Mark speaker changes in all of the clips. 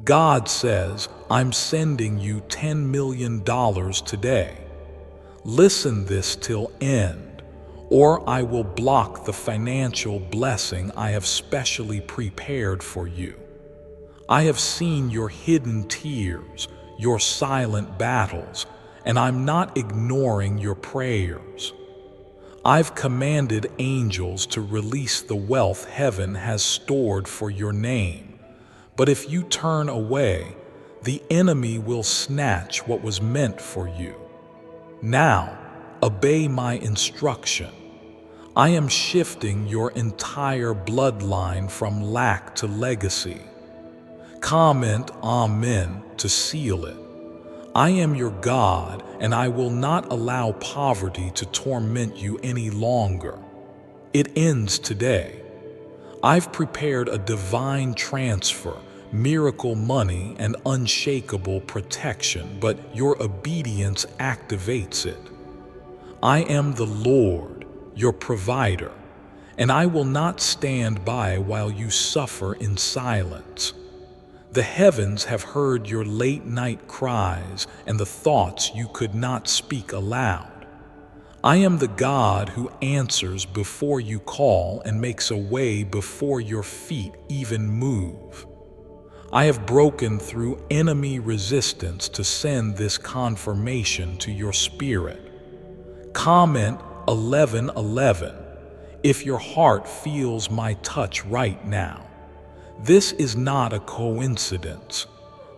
Speaker 1: God says, I'm sending you $10 million today. Listen this till end, or I will block the financial blessing I have specially prepared for you. I have seen your hidden tears, your silent battles, and I'm not ignoring your prayers. I've commanded angels to release the wealth heaven has stored for your name. But if you turn away, the enemy will snatch what was meant for you. Now, obey my instruction. I am shifting your entire bloodline from lack to legacy. Comment Amen to seal it. I am your God, and I will not allow poverty to torment you any longer. It ends today. I've prepared a divine transfer, miracle money, and unshakable protection, but your obedience activates it. I am the Lord, your provider, and I will not stand by while you suffer in silence. The heavens have heard your late-night cries and the thoughts you could not speak aloud. I am the God who answers before you call and makes a way before your feet even move. I have broken through enemy resistance to send this confirmation to your spirit. Comment 1111 if your heart feels my touch right now. This is not a coincidence.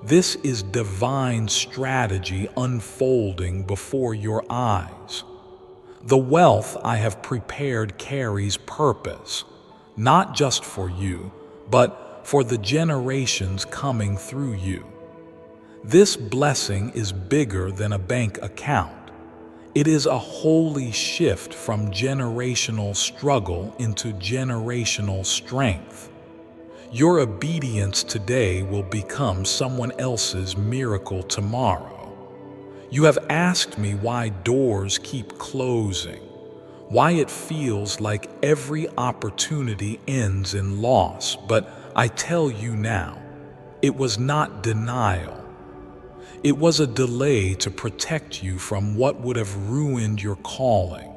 Speaker 1: This is divine strategy unfolding before your eyes. The wealth I have prepared carries purpose, not just for you, but for the generations coming through you. This blessing is bigger than a bank account. It is a holy shift from generational struggle into generational strength. Your obedience today will become someone else's miracle tomorrow. You have asked me why doors keep closing, why it feels like every opportunity ends in loss, but I tell you now, it was not denial. It was a delay to protect you from what would have ruined your calling.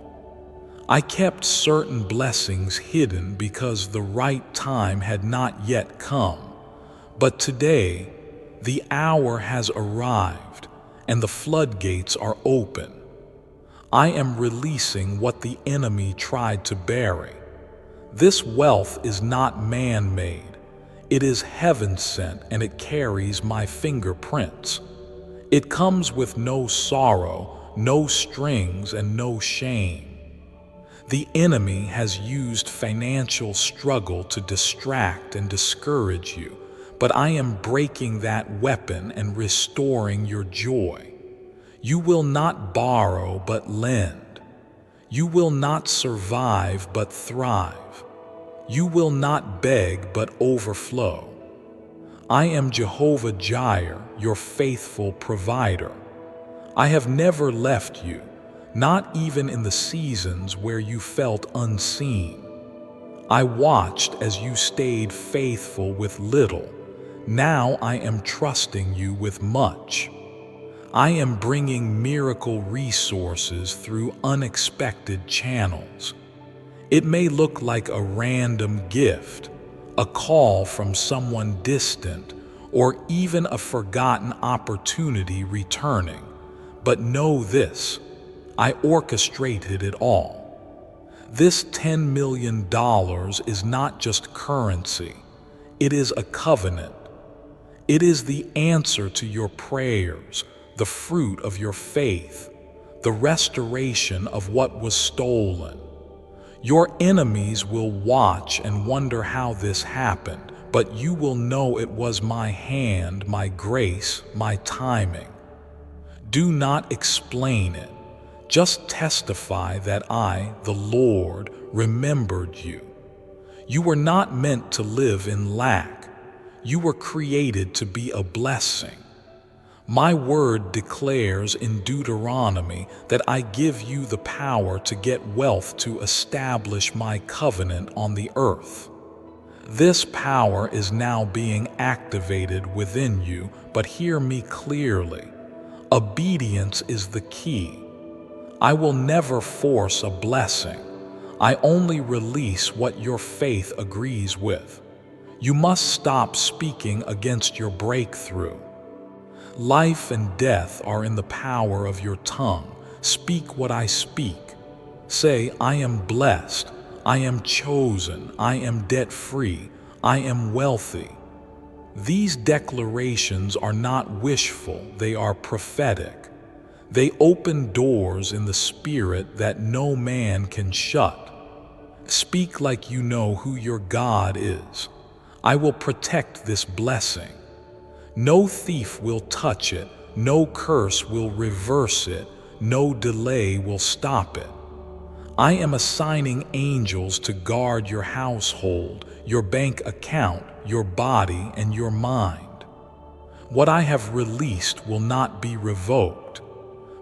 Speaker 1: I kept certain blessings hidden because the right time had not yet come. But today, the hour has arrived and the floodgates are open. I am releasing what the enemy tried to bury. This wealth is not man-made. It is heaven-sent, and it carries my fingerprints. It comes with no sorrow, no strings, and no shame. The enemy has used financial struggle to distract and discourage you, but I am breaking that weapon and restoring your joy. You will not borrow but lend. You will not survive but thrive. You will not beg but overflow. I am Jehovah Jireh, your faithful provider. I have never left you, not even in the seasons where you felt unseen. I watched as you stayed faithful with little. Now I am trusting you with much. I am bringing miracle resources through unexpected channels. It may look like a random gift, a call from someone distant, or even a forgotten opportunity returning. But know this, I orchestrated it all. This $10 million is not just currency, it is a covenant. It is the answer to your prayers, the fruit of your faith, the restoration of what was stolen. Your enemies will watch and wonder how this happened, but you will know it was my hand, my grace, my timing. Do not explain it. Just testify that I, the Lord, remembered you. You were not meant to live in lack. You were created to be a blessing. My word declares in Deuteronomy that I give you the power to get wealth to establish my covenant on the earth. This power is now being activated within you, but hear me clearly. Obedience is the key. I will never force a blessing. I only release what your faith agrees with. You must stop speaking against your breakthrough. Life and death are in the power of your tongue. Speak what I speak. Say, I am blessed, I am chosen, I am debt-free, I am wealthy. These declarations are not wishful, they are prophetic. They open doors in the spirit that no man can shut. Speak like you know who your God is. I will protect this blessing. No thief will touch it, no curse will reverse it, no delay will stop it. I am assigning angels to guard your household, your bank account, your body, and your mind. What I have released will not be revoked.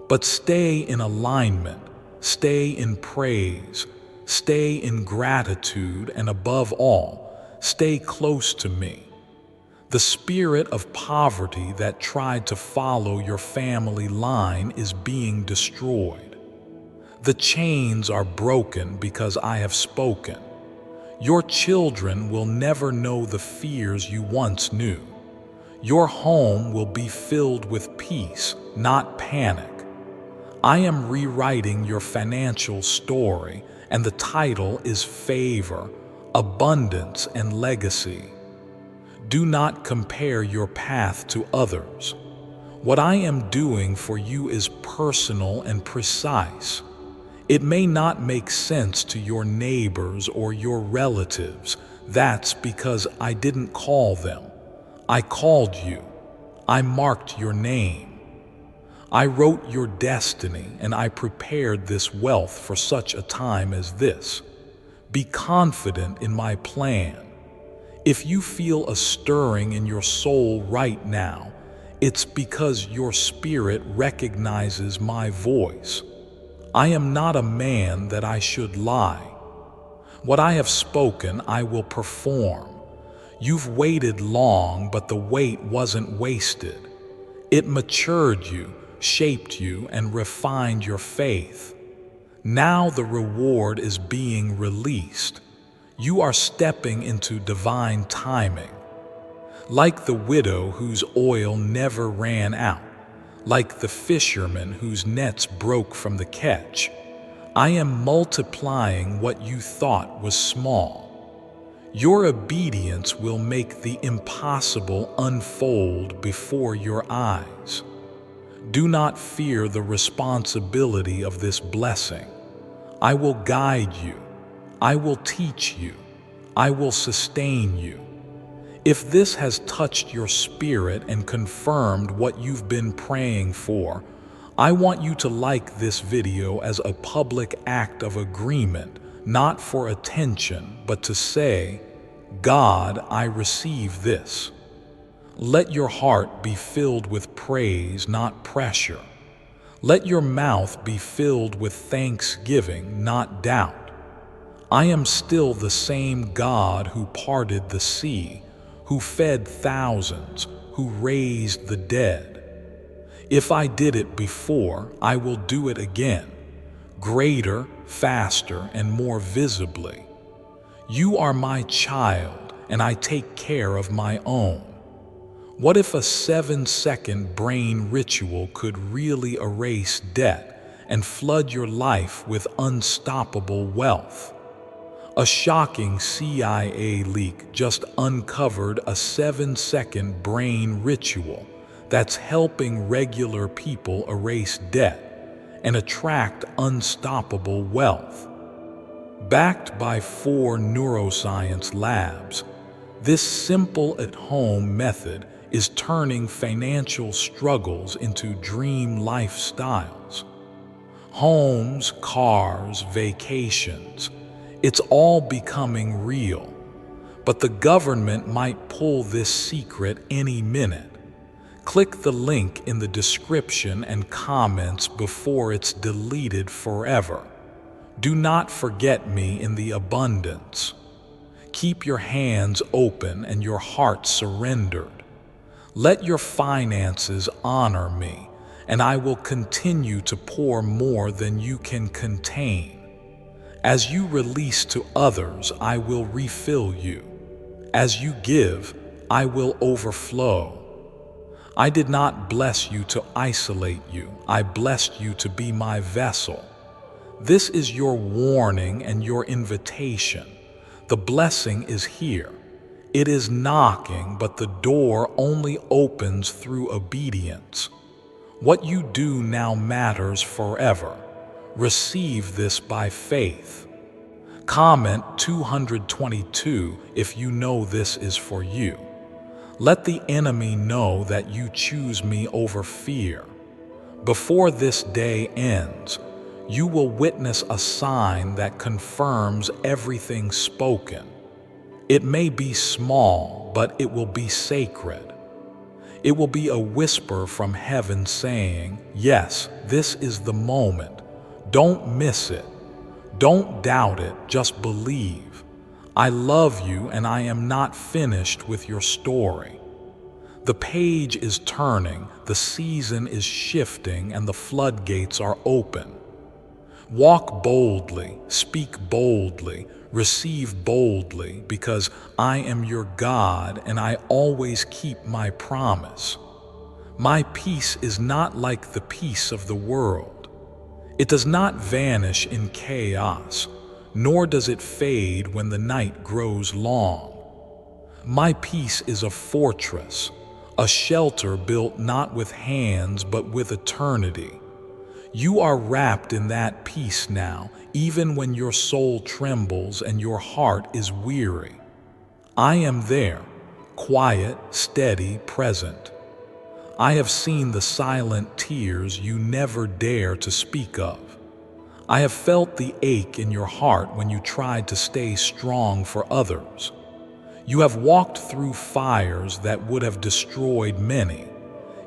Speaker 1: But stay in alignment, stay in praise, stay in gratitude, and above all, stay close to me. The spirit of poverty that tried to follow your family line is being destroyed. The chains are broken because I have spoken. Your children will never know the fears you once knew. Your home will be filled with peace, not panic. I am rewriting your financial story, and the title is Favor, Abundance, and Legacy. Do not compare your path to others. What I am doing for you is personal and precise. It may not make sense to your neighbors or your relatives. That's because I didn't call them. I called you. I marked your name. I wrote your destiny, and I prepared this wealth for such a time as this. Be confident in my plan. If you feel a stirring in your soul right now, it's because your spirit recognizes my voice. I am not a man that I should lie. What I have spoken, I will perform. You've waited long, but the wait wasn't wasted. It matured you, shaped you, and refined your faith. Now the reward is being released. You are stepping into divine timing. Like the widow whose oil never ran out, like the fisherman whose nets broke from the catch, I am multiplying what you thought was small. Your obedience will make the impossible unfold before your eyes. Do not fear the responsibility of this blessing. I will guide you. I will teach you. I will sustain you. If this has touched your spirit and confirmed what you've been praying for, I want you to like this video as a public act of agreement, not for attention, but to say, God, I receive this. Let your heart be filled with praise, not pressure. Let your mouth be filled with thanksgiving, not doubt. I am still the same God who parted the sea, who fed thousands, who raised the dead. If I did it before, I will do it again, greater, faster, and more visibly. You are my child, and I take care of my own. What if a 7-second brain ritual could really erase debt and flood your life with unstoppable wealth? A shocking CIA leak just uncovered a 7-second brain ritual that's helping regular people erase debt and attract unstoppable wealth. Backed by 4 neuroscience labs, this simple at-home method is turning financial struggles into dream lifestyles. Homes, cars, vacations, it's all becoming real. But the government might pull this secret any minute. Click the link in the description and comments before it's deleted forever. Do not forget me in the abundance. Keep your hands open and your heart surrendered. Let your finances honor me, and I will continue to pour more than you can contain. As you release to others, I will refill you. As you give, I will overflow. I did not bless you to isolate you. I blessed you to be my vessel. This is your warning and your invitation. The blessing is here. It is knocking, but the door only opens through obedience. What you do now matters forever. Receive this by faith. Comment 222 if you know this is for you. Let the enemy know that you choose me over fear. Before this day ends, you will witness a sign that confirms everything spoken. It may be small, but it will be sacred. It will be a whisper from heaven saying, yes, this is the moment. Don't miss it. Don't doubt it, just believe. I love you and I am not finished with your story. The page is turning, the season is shifting, and the floodgates are open. Walk boldly, speak boldly, receive boldly, because I am your God and I always keep my promise. My peace is not like the peace of the world. It does not vanish in chaos, nor does it fade when the night grows long. My peace is a fortress, a shelter built not with hands but with eternity. You are wrapped in that peace now, even when your soul trembles and your heart is weary. I am there, quiet, steady, present. I have seen the silent tears you never dare to speak of. I have felt the ache in your heart when you tried to stay strong for others. You have walked through fires that would have destroyed many,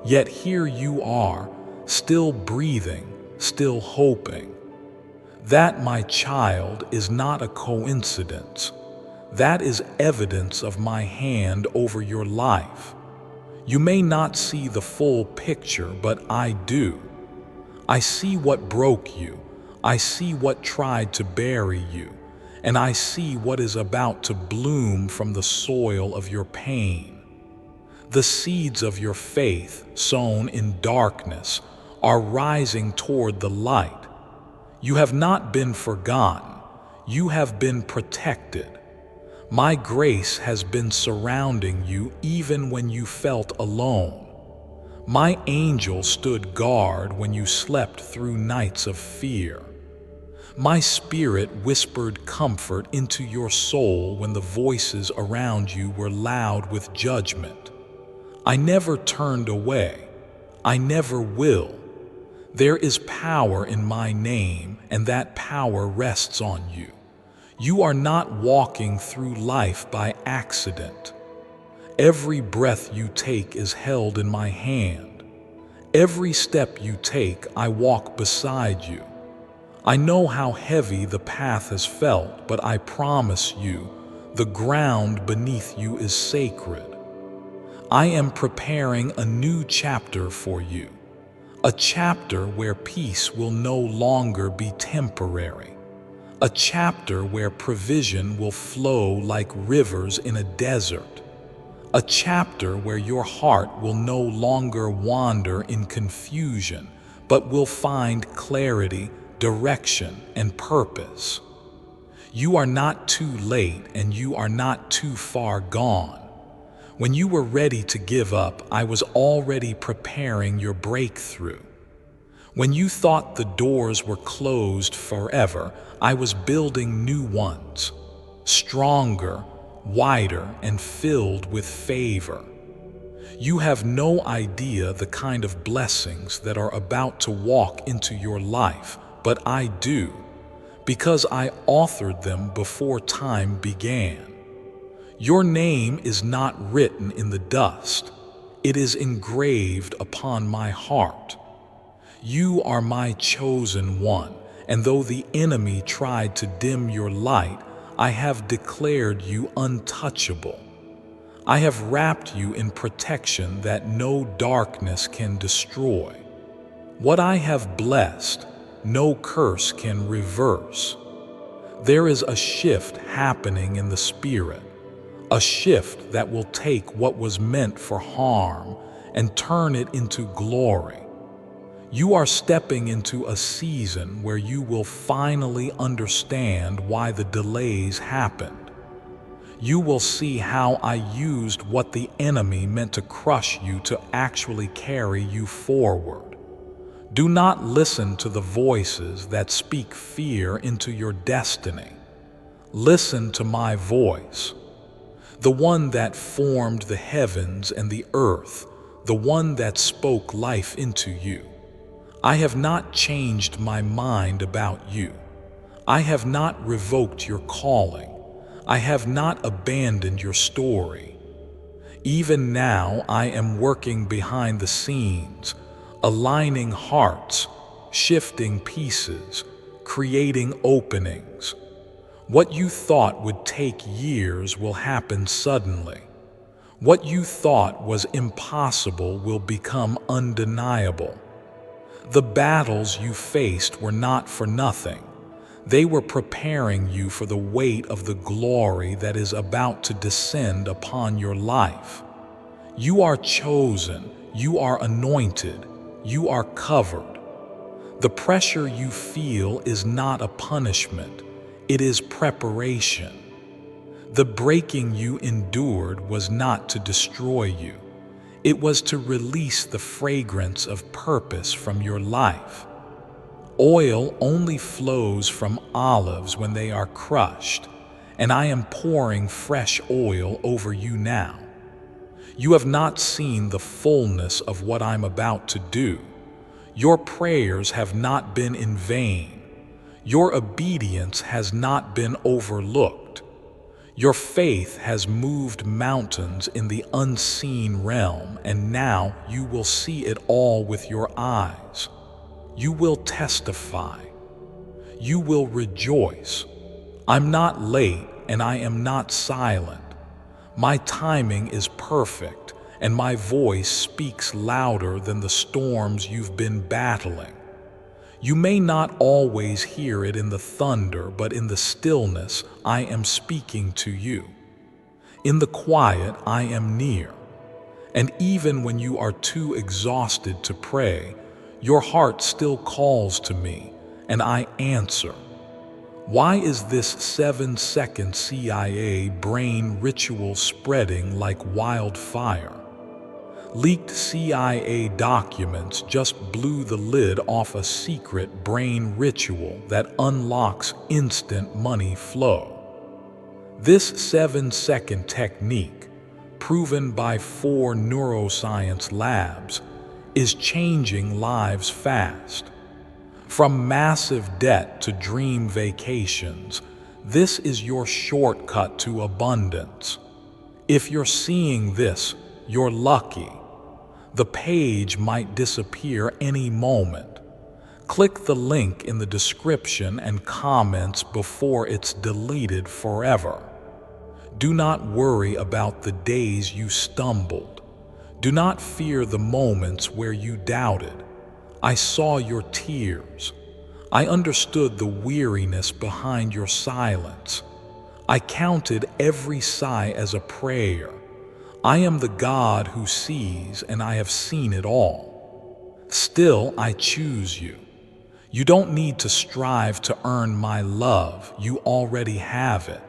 Speaker 1: yet here you are, still breathing, still hoping. That, my child, is not a coincidence. That is evidence of my hand over your life. You may not see the full picture, but I do. I see what broke you. I see what tried to bury you. And I see what is about to bloom from the soil of your pain. The seeds of your faith, sown in darkness, are rising toward the light. You have not been forgotten. You have been protected. My grace has been surrounding you even when you felt alone. My angel stood guard when you slept through nights of fear. My spirit whispered comfort into your soul when the voices around you were loud with judgment. I never turned away. I never will. There is power in my name, and that power rests on you. You are not walking through life by accident. Every breath you take is held in my hand. Every step you take, I walk beside you. I know how heavy the path has felt, but I promise you, the ground beneath you is sacred. I am preparing a new chapter for you, a chapter where peace will no longer be temporary. A chapter where provision will flow like rivers in a desert. A chapter where your heart will no longer wander in confusion, but will find clarity, direction, and purpose. You are not too late and you are not too far gone. When you were ready to give up, I was already preparing your breakthrough. When you thought the doors were closed forever, I was building new ones, stronger, wider, and filled with favor. You have no idea the kind of blessings that are about to walk into your life, but I do, because I authored them before time began. Your name is not written in the dust. It is engraved upon my heart. You are my chosen one, and though the enemy tried to dim your light, I have declared you untouchable. I have wrapped you in protection that no darkness can destroy. What I have blessed, no curse can reverse. There is a shift happening in the spirit, a shift that will take what was meant for harm and turn it into glory. You are stepping into a season where you will finally understand why the delays happened. You will see how I used what the enemy meant to crush you to actually carry you forward. Do not listen to the voices that speak fear into your destiny. Listen to my voice, the one that formed the heavens and the earth, the one that spoke life into you. I have not changed my mind about you. I have not revoked your calling. I have not abandoned your story. Even now, I am working behind the scenes, aligning hearts, shifting pieces, creating openings. What you thought would take years will happen suddenly. What you thought was impossible will become undeniable. The battles you faced were not for nothing. They were preparing you for the weight of the glory that is about to descend upon your life. You are chosen, you are anointed, you are covered. The pressure you feel is not a punishment, it is preparation. The breaking you endured was not to destroy you. It was to release the fragrance of purpose from your life. Oil only flows from olives when they are crushed, and I am pouring fresh oil over you now. You have not seen the fullness of what I'm about to do. Your prayers have not been in vain. Your obedience has not been overlooked. Your faith has moved mountains in the unseen realm, and now you will see it all with your eyes. You will testify. You will rejoice. I'm not late and I am not silent. My timing is perfect and my voice speaks louder than the storms you've been battling. You may not always hear it in the thunder, but in the stillness, I am speaking to you. In the quiet, I am near. And even when you are too exhausted to pray, your heart still calls to me, and I answer. Why is this 7-second CIA brain ritual spreading like wildfire? Leaked CIA documents just blew the lid off a secret brain ritual that unlocks instant money flow. This 7-second technique, proven by 4 neuroscience labs, is changing lives fast. From massive debt to dream vacations, this is your shortcut to abundance. If you're seeing this, you're lucky. The page might disappear any moment. Click the link in the description and comments before it's deleted forever. Do not worry about the days you stumbled. Do not fear the moments where you doubted. I saw your tears. I understood the weariness behind your silence. I counted every sigh as a prayer. I am the God who sees, and I have seen it all. Still, I choose you. You don't need to strive to earn my love. You already have it.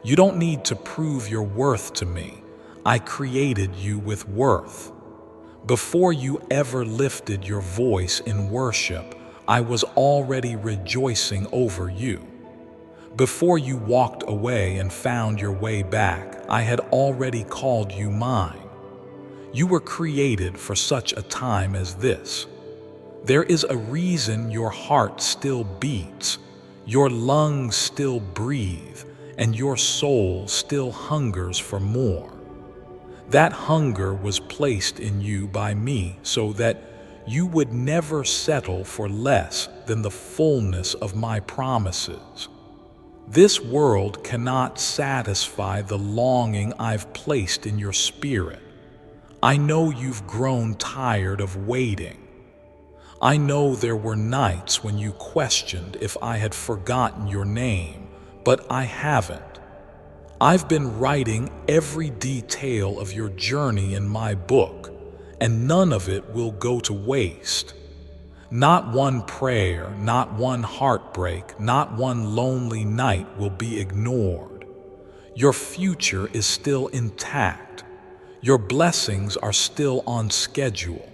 Speaker 1: You don't need to prove your worth to me. I created you with worth. Before you ever lifted your voice in worship, I was already rejoicing over you. Before you walked away and found your way back, I had already called you mine. You were created for such a time as this. There is a reason your heart still beats, your lungs still breathe, and your soul still hungers for more. That hunger was placed in you by me so that you would never settle for less than the fullness of my promises. This world cannot satisfy the longing I've placed in your spirit. I know you've grown tired of waiting. I know there were nights when you questioned if I had forgotten your name, but I haven't. I've been writing every detail of your journey in my book, and none of it will go to waste. Not one prayer, not one heartbreak, not one lonely night will be ignored. Your future is still intact. Your blessings are still on schedule.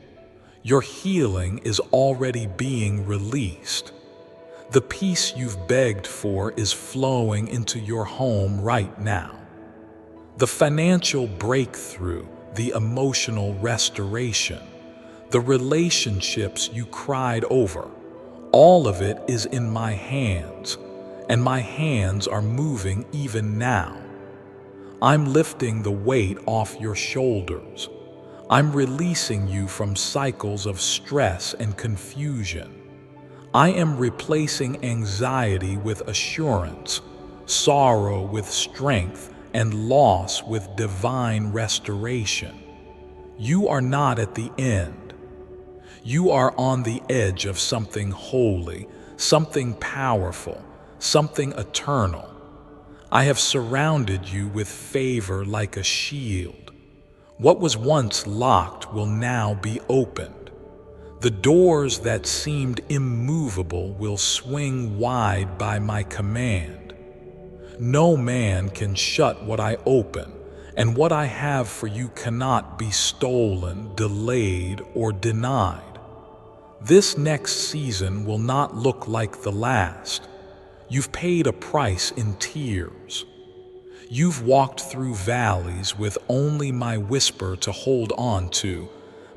Speaker 1: Your healing is already being released. The peace you've begged for is flowing into your home right now. The financial breakthrough, the emotional restoration, the relationships you cried over, all of it is in my hands, and my hands are moving even now. I'm lifting the weight off your shoulders. I'm releasing you from cycles of stress and confusion. I am replacing anxiety with assurance, sorrow with strength, and loss with divine restoration. You are not at the end. You are on the edge of something holy, something powerful, something eternal. I have surrounded you with favor like a shield. What was once locked will now be opened. The doors that seemed immovable will swing wide by my command. No man can shut what I open, and what I have for you cannot be stolen, delayed, or denied. This next season will not look like the last. You've paid a price in tears. You've walked through valleys with only my whisper to hold on to,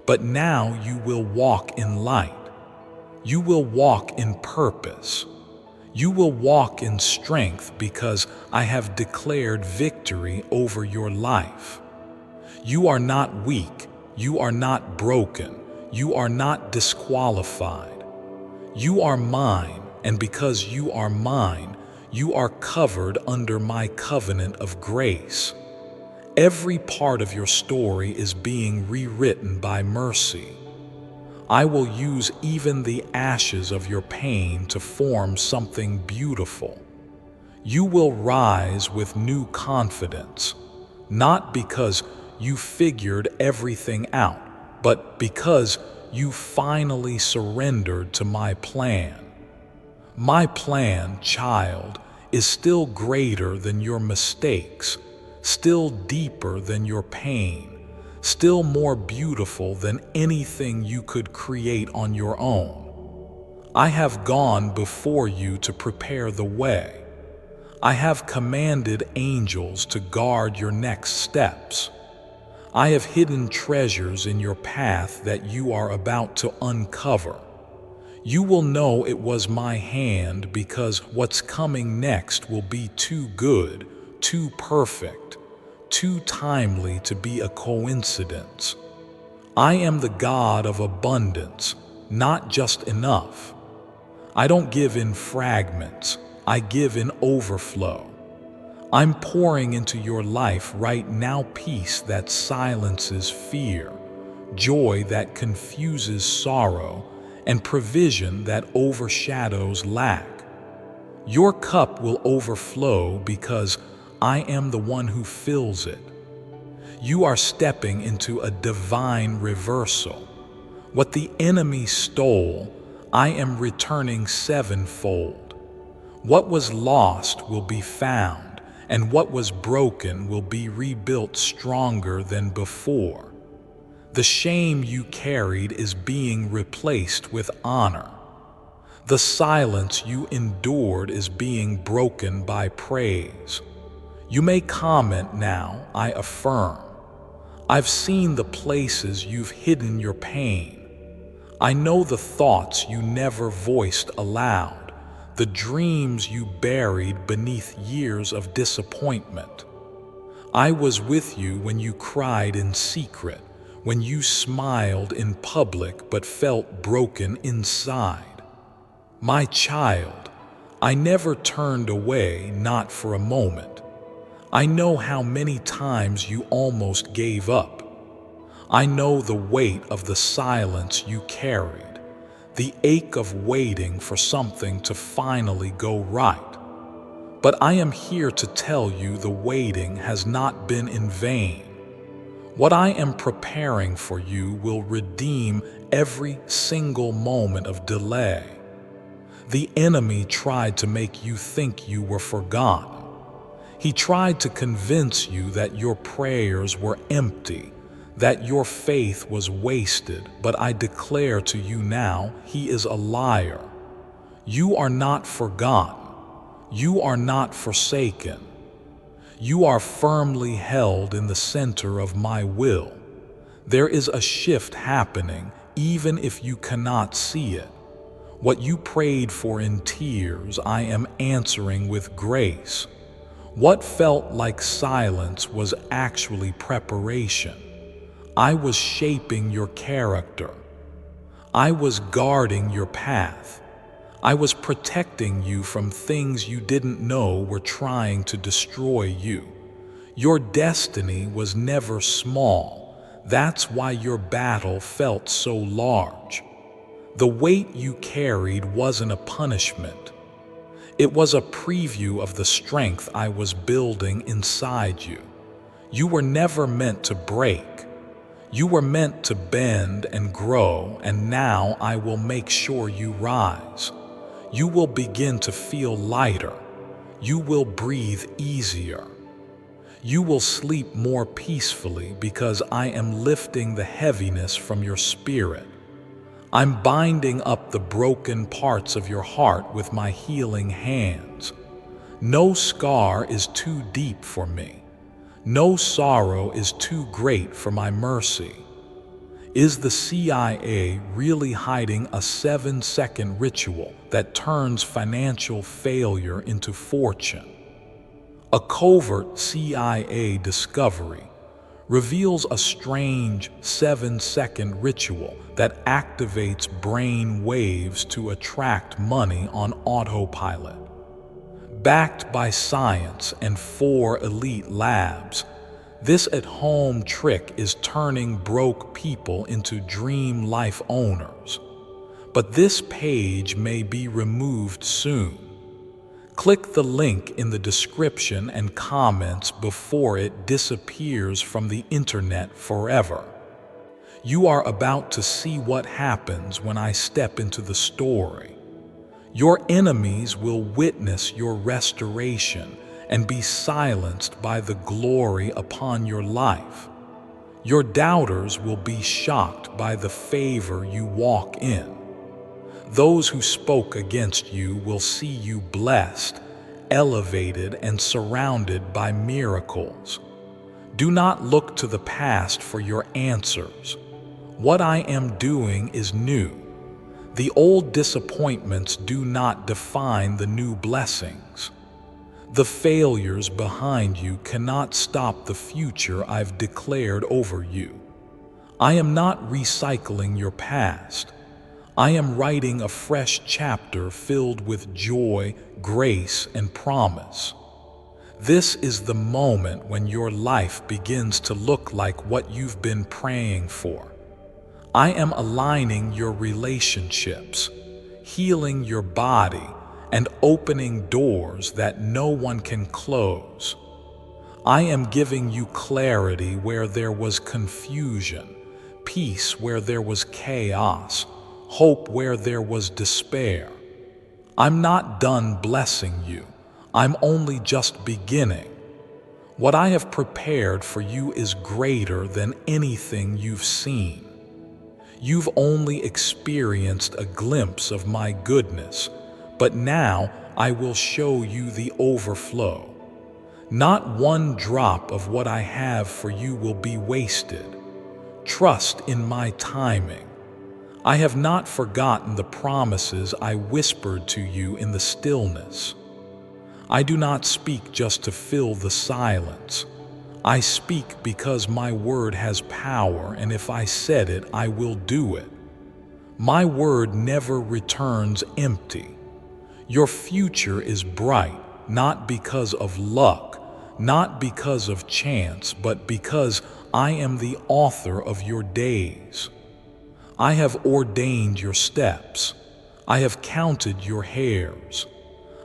Speaker 1: but now you will walk in light. You will walk in purpose. You will walk in strength because I have declared victory over your life. You are not weak. You are not broken. You are not disqualified. You are mine, and because you are mine, you are covered under my covenant of grace. Every part of your story is being rewritten by mercy. I will use even the ashes of your pain to form something beautiful. You will rise with new confidence, not because you figured everything out, but because you finally surrendered to my plan. My plan, child, is still greater than your mistakes, still deeper than your pain, still more beautiful than anything you could create on your own. I have gone before you to prepare the way. I have commanded angels to guard your next steps. I have hidden treasures in your path that you are about to uncover. You will know it was my hand because what's coming next will be too good, too perfect, too timely to be a coincidence. I am the God of abundance, not just enough. I don't give in fragments, I give in overflow. I'm pouring into your life right now peace that silences fear, joy that confuses sorrow, and provision that overshadows lack. Your cup will overflow because I am the one who fills it. You are stepping into a divine reversal. What the enemy stole, I am returning sevenfold. What was lost will be found, and what was broken will be rebuilt stronger than before. The shame you carried is being replaced with honor. The silence you endured is being broken by praise. You may comment now, I affirm. I've seen the places you've hidden your pain. I know the thoughts you never voiced aloud, the dreams you buried beneath years of disappointment. I was with you when you cried in secret, when you smiled in public but felt broken inside. My child, I never turned away, not for a moment. I know how many times you almost gave up. I know the weight of the silence you carried, the ache of waiting for something to finally go right. But I am here to tell you the waiting has not been in vain. What I am preparing for you will redeem every single moment of delay. The enemy tried to make you think you were forgotten. He tried to convince you that your prayers were empty, that your faith was wasted, but I declare to you now, he is a liar. You are not forgotten. You are not forsaken. You are firmly held in the center of my will. There is a shift happening, even if you cannot see it. What you prayed for in tears, I am answering with grace. What felt like silence was actually preparation. I was shaping your character. I was guarding your path. I was protecting you from things you didn't know were trying to destroy you. Your destiny was never small. That's why your battle felt so large. The weight you carried wasn't a punishment. It was a preview of the strength I was building inside you. You were never meant to break. You were meant to bend and grow, and now I will make sure you rise. You will begin to feel lighter. You will breathe easier. You will sleep more peacefully because I am lifting the heaviness from your spirit. I'm binding up the broken parts of your heart with my healing hands. No scar is too deep for me. No sorrow is too great for my mercy. Is the CIA really hiding a 7-second ritual that turns financial failure into fortune? A covert CIA discovery reveals a strange 7-second ritual that activates brain waves to attract money on autopilot. Backed by science and 4 elite labs, this at-home trick is turning broke people into dream life owners. But this page may be removed soon. Click the link in the description and comments before it disappears from the internet forever. You are about to see what happens when I step into the story. Your enemies will witness your restoration and be silenced by the glory upon your life. Your doubters will be shocked by the favor you walk in. Those who spoke against you will see you blessed, elevated, and surrounded by miracles. Do not look to the past for your answers. What I am doing is new. The old disappointments do not define the new blessings. The failures behind you cannot stop the future I've declared over you. I am not recycling your past. I am writing a fresh chapter filled with joy, grace, and promise. This is the moment when your life begins to look like what you've been praying for. I am aligning your relationships, healing your body, and opening doors that no one can close. I am giving you clarity where there was confusion, peace where there was chaos, hope where there was despair. I'm not done blessing you. I'm only just beginning. What I have prepared for you is greater than anything you've seen. You've only experienced a glimpse of my goodness, but now I will show you the overflow. Not one drop of what I have for you will be wasted. Trust in my timing. I have not forgotten the promises I whispered to you in the stillness. I do not speak just to fill the silence. I speak because my word has power, and if I said it, I will do it. My word never returns empty. Your future is bright, not because of luck, not because of chance, but because I am the author of your days. I have ordained your steps. I have counted your hairs.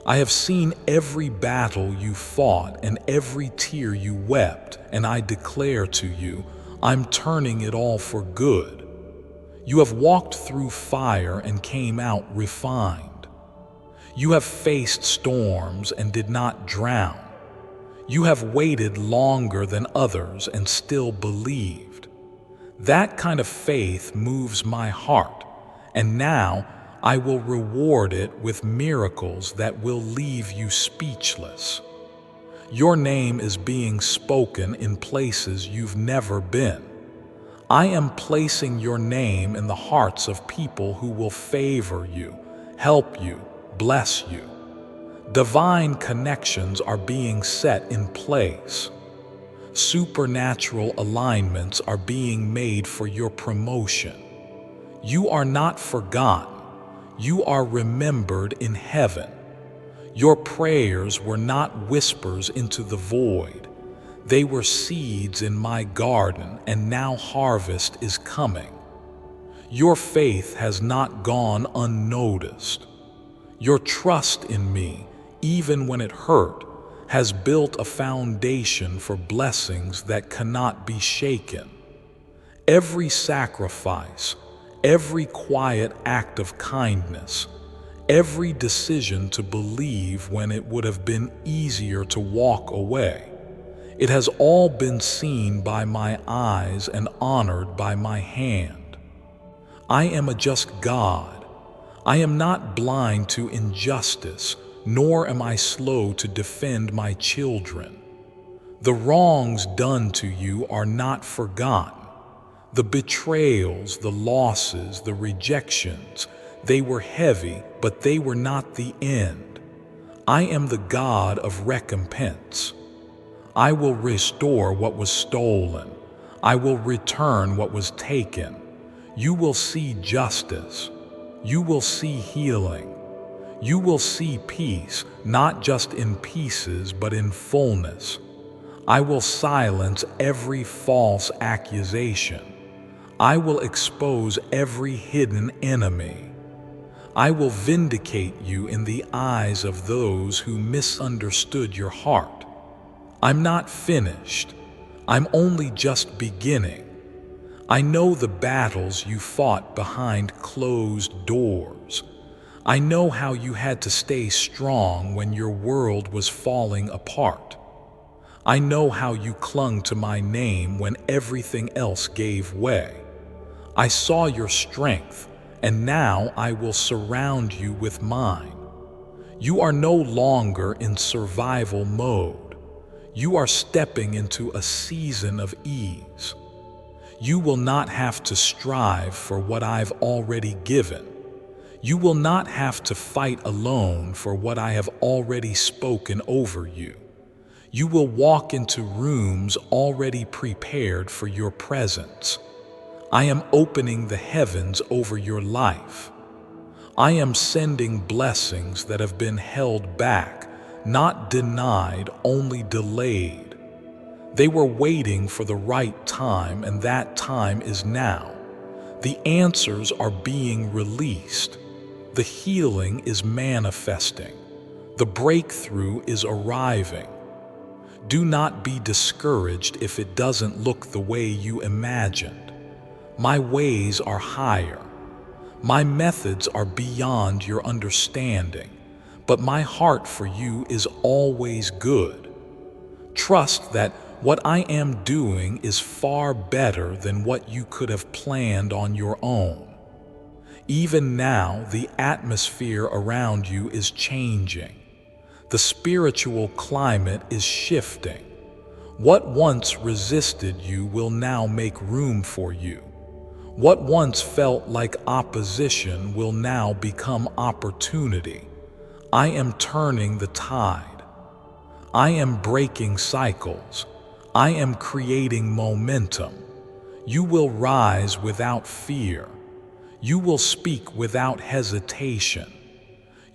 Speaker 1: I have seen every battle you fought and every tear you wept, and I declare to you, I'm turning it all for good. You have walked through fire and came out refined. You have faced storms and did not drown. You have waited longer than others and still believed. That kind of faith moves my heart, and now I will reward it with miracles that will leave you speechless. Your name is being spoken in places you've never been. I am placing your name in the hearts of people who will favor you, help you, bless you. Divine connections are being set in place. Supernatural alignments are being made for your promotion. You are not forgotten. You are remembered in heaven. Your prayers were not whispers into the void. They were seeds in my garden, and now harvest is coming. Your faith has not gone unnoticed. Your trust in me, even when it hurt, has built a foundation for blessings that cannot be shaken. Every sacrifice, every quiet act of kindness, every decision to believe when it would have been easier to walk away, it has all been seen by my eyes and honored by my hand. I am a just God. I am not blind to injustice, nor am I slow to defend my children. The wrongs done to you are not forgotten. The betrayals, the losses, the rejections, they were heavy, but they were not the end. I am the God of recompense. I will restore what was stolen. I will return what was taken. You will see justice. You will see healing. You will see peace, not just in pieces, but in fullness. I will silence every false accusation. I will expose every hidden enemy. I will vindicate you in the eyes of those who misunderstood your heart. I'm not finished. I'm only just beginning. I know the battles you fought behind closed doors. I know how you had to stay strong when your world was falling apart. I know how you clung to my name when everything else gave way. I saw your strength, and now I will surround you with mine. You are no longer in survival mode. You are stepping into a season of ease. You will not have to strive for what I've already given. You will not have to fight alone for what I have already spoken over you. You will walk into rooms already prepared for your presence. I am opening the heavens over your life. I am sending blessings that have been held back, not denied, only delayed. They were waiting for the right time, and that time is now. The answers are being released. The healing is manifesting. The breakthrough is arriving. Do not be discouraged if it doesn't look the way you imagined. My ways are higher. My methods are beyond your understanding, but my heart for you is always good. Trust that what I am doing is far better than what you could have planned on your own. Even now, the atmosphere around you is changing. The spiritual climate is shifting. What once resisted you will now make room for you. What once felt like opposition will now become opportunity. I am turning the tide. I am breaking cycles. I am creating momentum. You will rise without fear. You will speak without hesitation.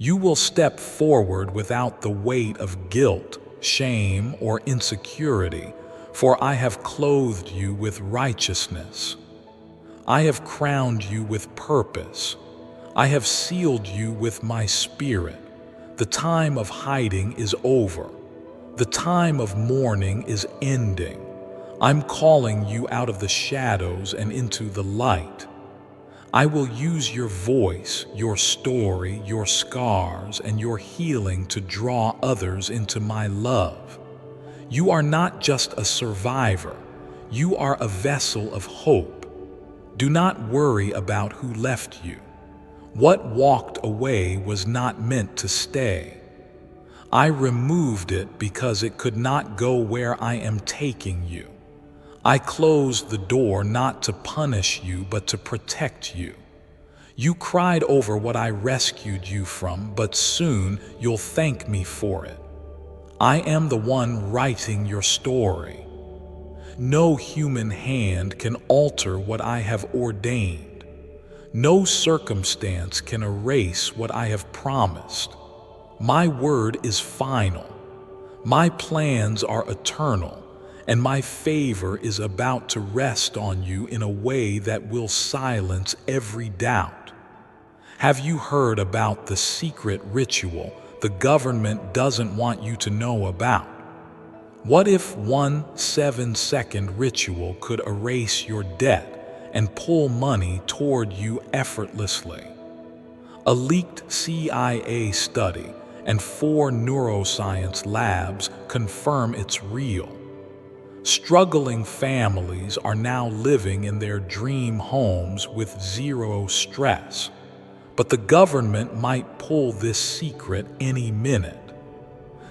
Speaker 1: You will step forward without the weight of guilt, shame, or insecurity, for I have clothed you with righteousness. I have crowned you with purpose. I have sealed you with my spirit. The time of hiding is over. The time of mourning is ending. I'm calling you out of the shadows and into the light. I will use your voice, your story, your scars, and your healing to draw others into my love. You are not just a survivor. You are a vessel of hope. Do not worry about who left you. What walked away was not meant to stay. I removed it because it could not go where I am taking you. I closed the door not to punish you, but to protect you. You cried over what I rescued you from, but soon you'll thank me for it. I am the one writing your story. No human hand can alter what I have ordained. No circumstance can erase what I have promised. My word is final. My plans are eternal, and my favor is about to rest on you in a way that will silence every doubt. Have you heard about the secret ritual the government doesn't want you to know about? What if one 7-second ritual could erase your debt and pull money toward you effortlessly? A leaked CIA study and 4 neuroscience labs confirm it's real. Struggling families are now living in their dream homes with zero stress, but the government might pull this secret any minute.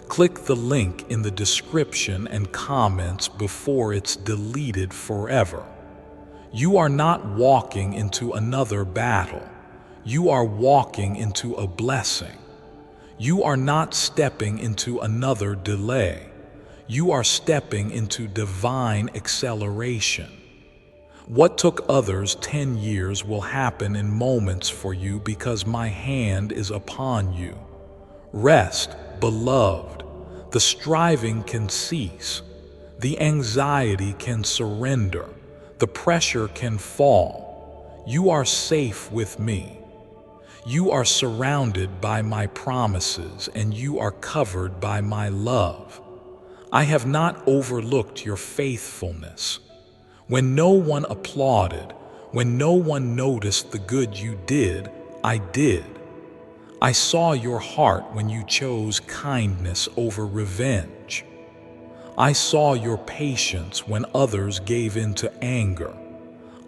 Speaker 1: Click the link in the description and comments before it's deleted forever. You are not walking into another battle. You are walking into a blessing. You are not stepping into another delay. You are stepping into divine acceleration. What took others 10 years will happen in moments for you because my hand is upon you. Rest, beloved. The striving can cease. The anxiety can surrender. The pressure can fall. You are safe with me. You are surrounded by my promises, and you are covered by my love. I have not overlooked your faithfulness. When no one applauded, when no one noticed the good you did, I did. I saw your heart when you chose kindness over revenge. I saw your patience when others gave in to anger.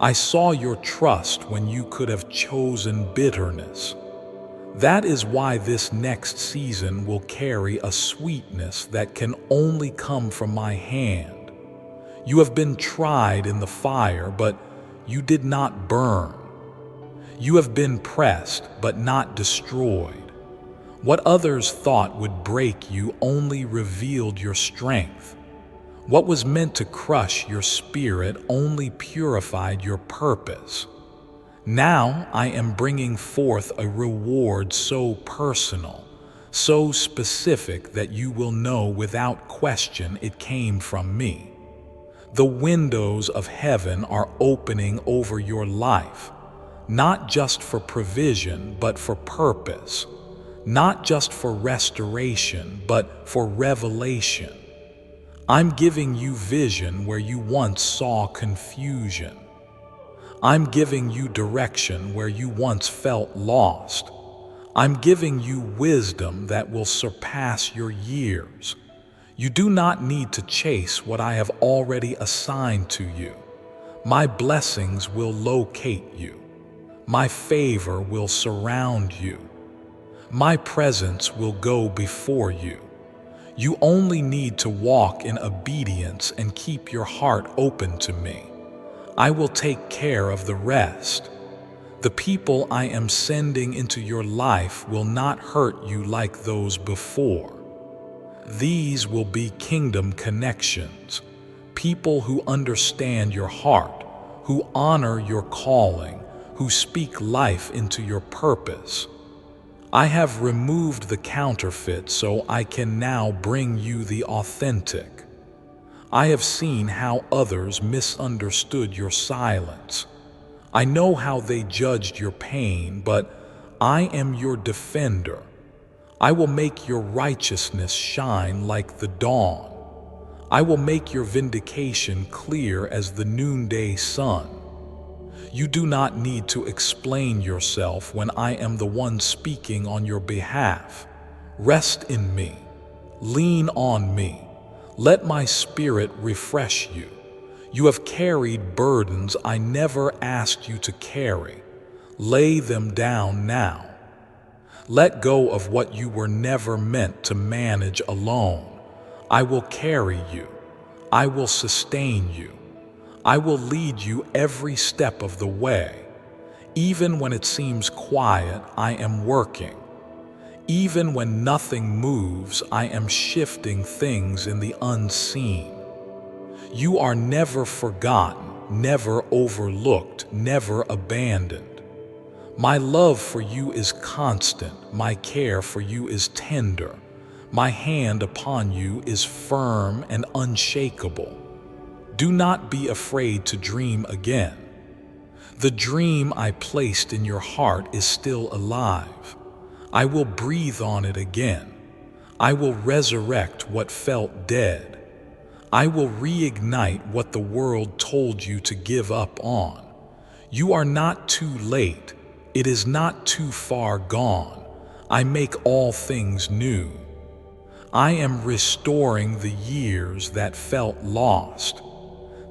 Speaker 1: I saw your trust when you could have chosen bitterness. That is why this next season will carry a sweetness that can only come from my hand. You have been tried in the fire, but you did not burn. You have been pressed, but not destroyed. What others thought would break you only revealed your strength. What was meant to crush your spirit only purified your purpose. Now I am bringing forth a reward so personal, so specific that you will know without question it came from me. The windows of heaven are opening over your life, not just for provision, but for purpose, not just for restoration, but for revelation. I'm giving you vision where you once saw confusion. I'm giving you direction where you once felt lost. I'm giving you wisdom that will surpass your years. You do not need to chase what I have already assigned to you. My blessings will locate you. My favor will surround you. My presence will go before you. You only need to walk in obedience and keep your heart open to me. I will take care of the rest. The people I am sending into your life will not hurt you like those before. These will be kingdom connections, people who understand your heart, who honor your calling, who speak life into your purpose. I have removed the counterfeit so I can now bring you the authentic. I have seen how others misunderstood your silence. I know how they judged your pain, but I am your defender. I will make your righteousness shine like the dawn. I will make your vindication clear as the noonday sun. You do not need to explain yourself when I am the one speaking on your behalf. Rest in me. Lean on me. Let my spirit refresh you. You have carried burdens I never asked you to carry. Lay them down now. Let go of what you were never meant to manage alone. I will carry you. I will sustain you. I will lead you every step of the way. Even when it seems quiet, I am working. Even when nothing moves, I am shifting things in the unseen. You are never forgotten, never overlooked, never abandoned. My love for you is constant, my care for you is tender. My hand upon you is firm and unshakable. Do not be afraid to dream again. The dream I placed in your heart is still alive. I will breathe on it again. I will resurrect what felt dead. I will reignite what the world told you to give up on. You are not too late. It is not too far gone. I make all things new. I am restoring the years that felt lost.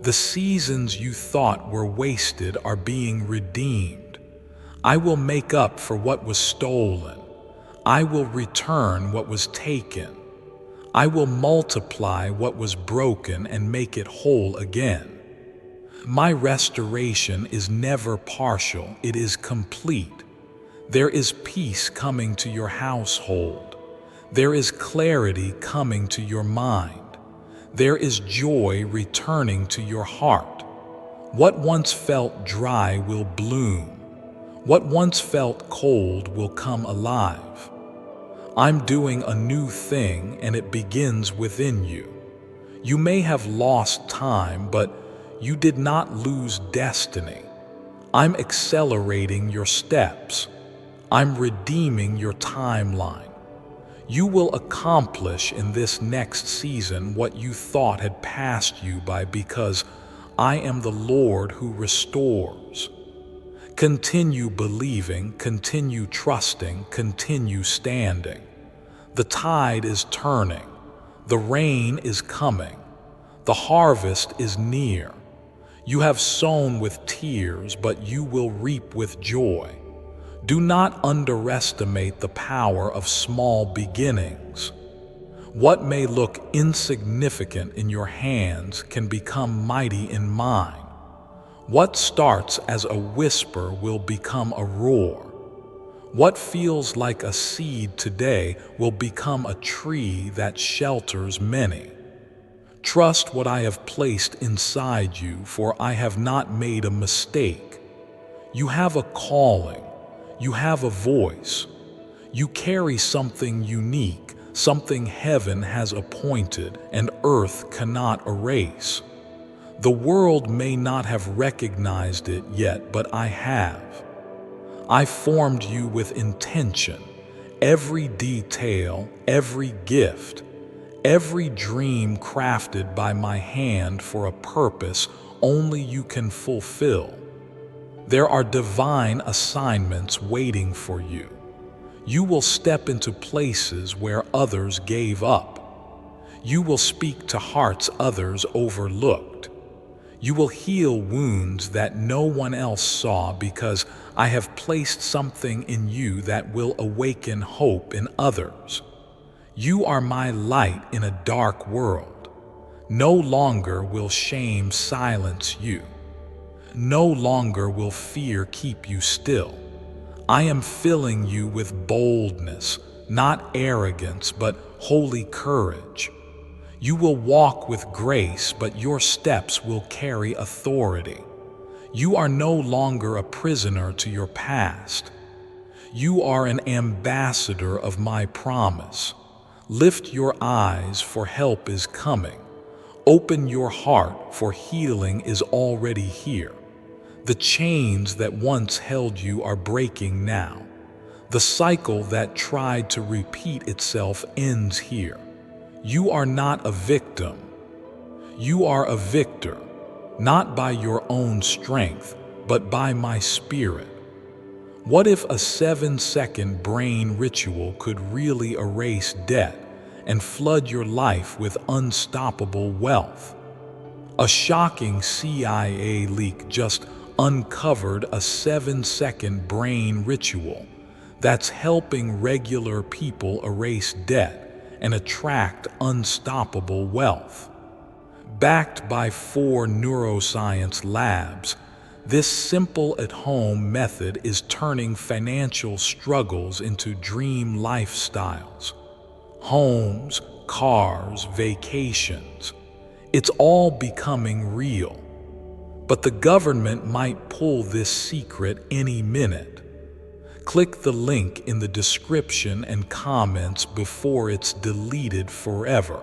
Speaker 1: The seasons you thought were wasted are being redeemed. I will make up for what was stolen. I will return what was taken. I will multiply what was broken and make it whole again. My restoration is never partial, it is complete. There is peace coming to your household. There is clarity coming to your mind. There is joy returning to your heart. What once felt dry will bloom. What once felt cold will come alive. I'm doing a new thing, and it begins within you. You may have lost time, but you did not lose destiny. I'm accelerating your steps. I'm redeeming your timeline. You will accomplish in this next season what you thought had passed you by, because I am the Lord who restores. Continue believing, continue trusting, continue standing. The tide is turning. The rain is coming. The harvest is near. You have sown with tears, but you will reap with joy. Do not underestimate the power of small beginnings. What may look insignificant in your hands can become mighty in mine. What starts as a whisper will become a roar. What feels like a seed today will become a tree that shelters many. Trust what I have placed inside you, for I have not made a mistake. You have a calling. You have a voice. You carry something unique, something heaven has appointed and earth cannot erase. The world may not have recognized it yet, but I have. I formed you with intention. Every detail, every gift, every dream crafted by my hand for a purpose only you can fulfill. There are divine assignments waiting for you. You will step into places where others gave up. You will speak to hearts others overlooked. You will heal wounds that no one else saw, because I have placed something in you that will awaken hope in others. You are my light in a dark world. No longer will shame silence you. No longer will fear keep you still. I am filling you with boldness, not arrogance, but holy courage. You will walk with grace, but your steps will carry authority. You are no longer a prisoner to your past. You are an ambassador of my promise. Lift your eyes, for help is coming. Open your heart, for healing is already here. The chains that once held you are breaking now. The cycle that tried to repeat itself ends here. You are not a victim. You are a victor, not by your own strength, but by my spirit. What if a 7-second brain ritual could really erase debt and flood your life with unstoppable wealth? A shocking CIA leak just uncovered a 7-second brain ritual that's helping regular people erase debt and attract unstoppable wealth. Backed by 4 neuroscience labs, this simple at-home method is turning financial struggles into dream lifestyles. Homes, cars, vacations. It's all becoming real. But the government might pull this secret any minute. Click the link in the description and comments before it's deleted forever.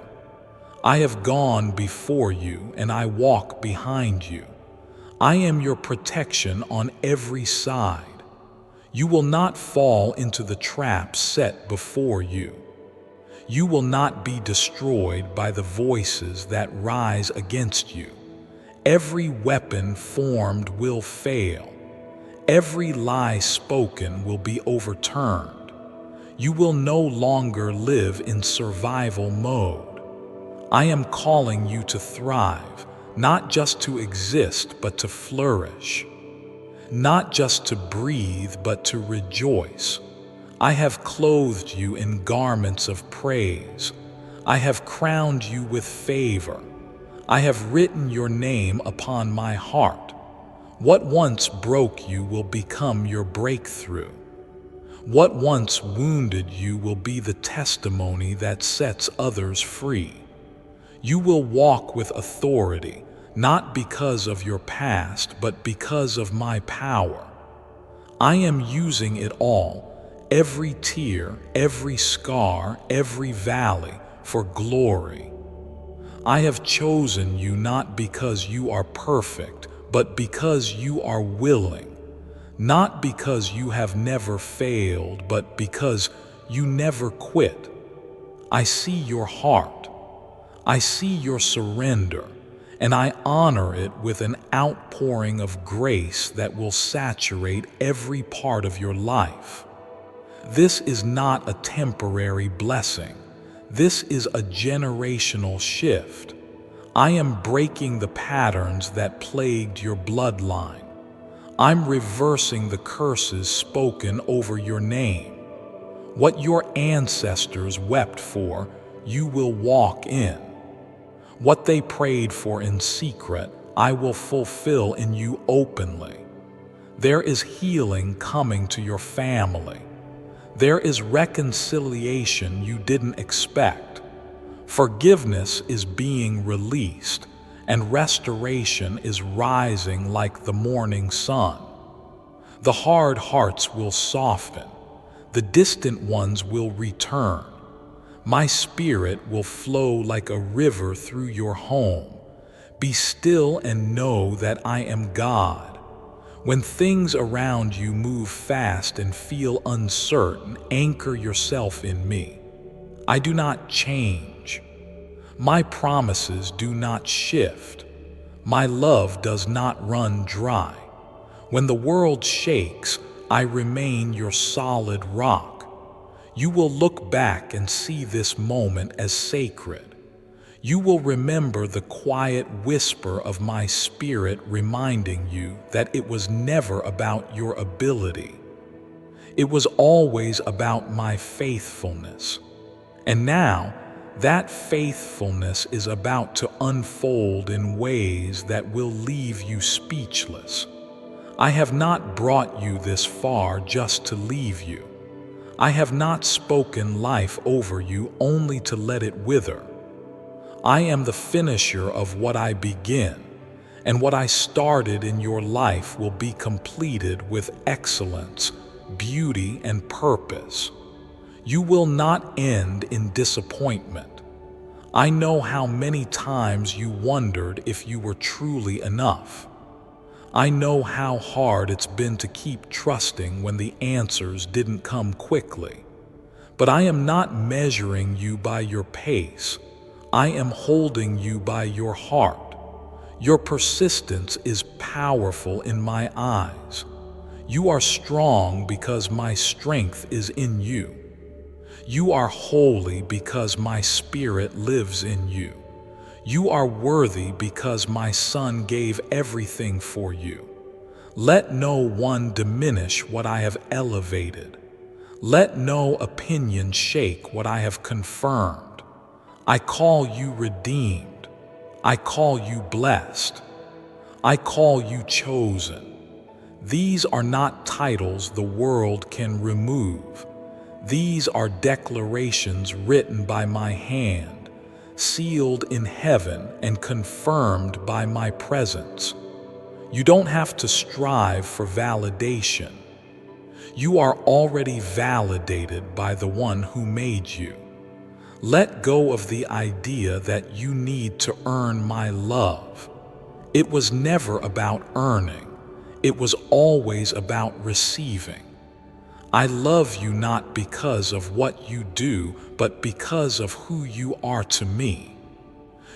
Speaker 1: I have gone before you and I walk behind you. I am your protection on every side. You will not fall into the traps set before you. You will not be destroyed by the voices that rise against you. Every weapon formed will fail. Every lie spoken will be overturned. You will no longer live in survival mode. I am calling you to thrive. Not just to exist, but to flourish. Not just to breathe, but to rejoice. I have clothed you in garments of praise. I have crowned you with favor. I have written your name upon my heart. What once broke you will become your breakthrough. What once wounded you will be the testimony that sets others free. You will walk with authority, not because of your past, but because of my power. I am using it all, every tear, every scar, every valley, for glory. I have chosen you not because you are perfect, but because you are willing. Not because you have never failed, but because you never quit. I see your heart. I see your surrender, and I honor it with an outpouring of grace that will saturate every part of your life. This is not a temporary blessing. This is a generational shift. I am breaking the patterns that plagued your bloodline. I'm reversing the curses spoken over your name. What your ancestors wept for, you will walk in. What they prayed for in secret, I will fulfill in you openly. There is healing coming to your family. There is reconciliation you didn't expect. Forgiveness is being released, and restoration is rising like the morning sun. The hard hearts will soften. The distant ones will return. My spirit will flow like a river through your home. Be still and know that I am God. When things around you move fast and feel uncertain, anchor yourself in me. I do not change. My promises do not shift. My love does not run dry. When the world shakes, I remain your solid rock. You will look back and see this moment as sacred. You will remember the quiet whisper of my spirit reminding you that it was never about your ability. It was always about my faithfulness. And now, that faithfulness is about to unfold in ways that will leave you speechless. I have not brought you this far just to leave you. I have not spoken life over you only to let it wither. I am the finisher of what I begin, and what I started in your life will be completed with excellence, beauty, and purpose. You will not end in disappointment. I know how many times you wondered if you were truly enough. I know how hard it's been to keep trusting when the answers didn't come quickly. But I am not measuring you by your pace. I am holding you by your heart. Your persistence is powerful in my eyes. You are strong because my strength is in you. You are holy because my spirit lives in you. You are worthy because my Son gave everything for you. Let no one diminish what I have elevated. Let no opinion shake what I have confirmed. I call you redeemed. I call you blessed. I call you chosen. These are not titles the world can remove. These are declarations written by my hand, sealed in heaven and confirmed by my presence. You don't have to strive for validation. You are already validated by the one who made you. Let go of the idea that you need to earn my love. It was never about earning. It was always about receiving. I love you not because of what you do, but because of who you are to me.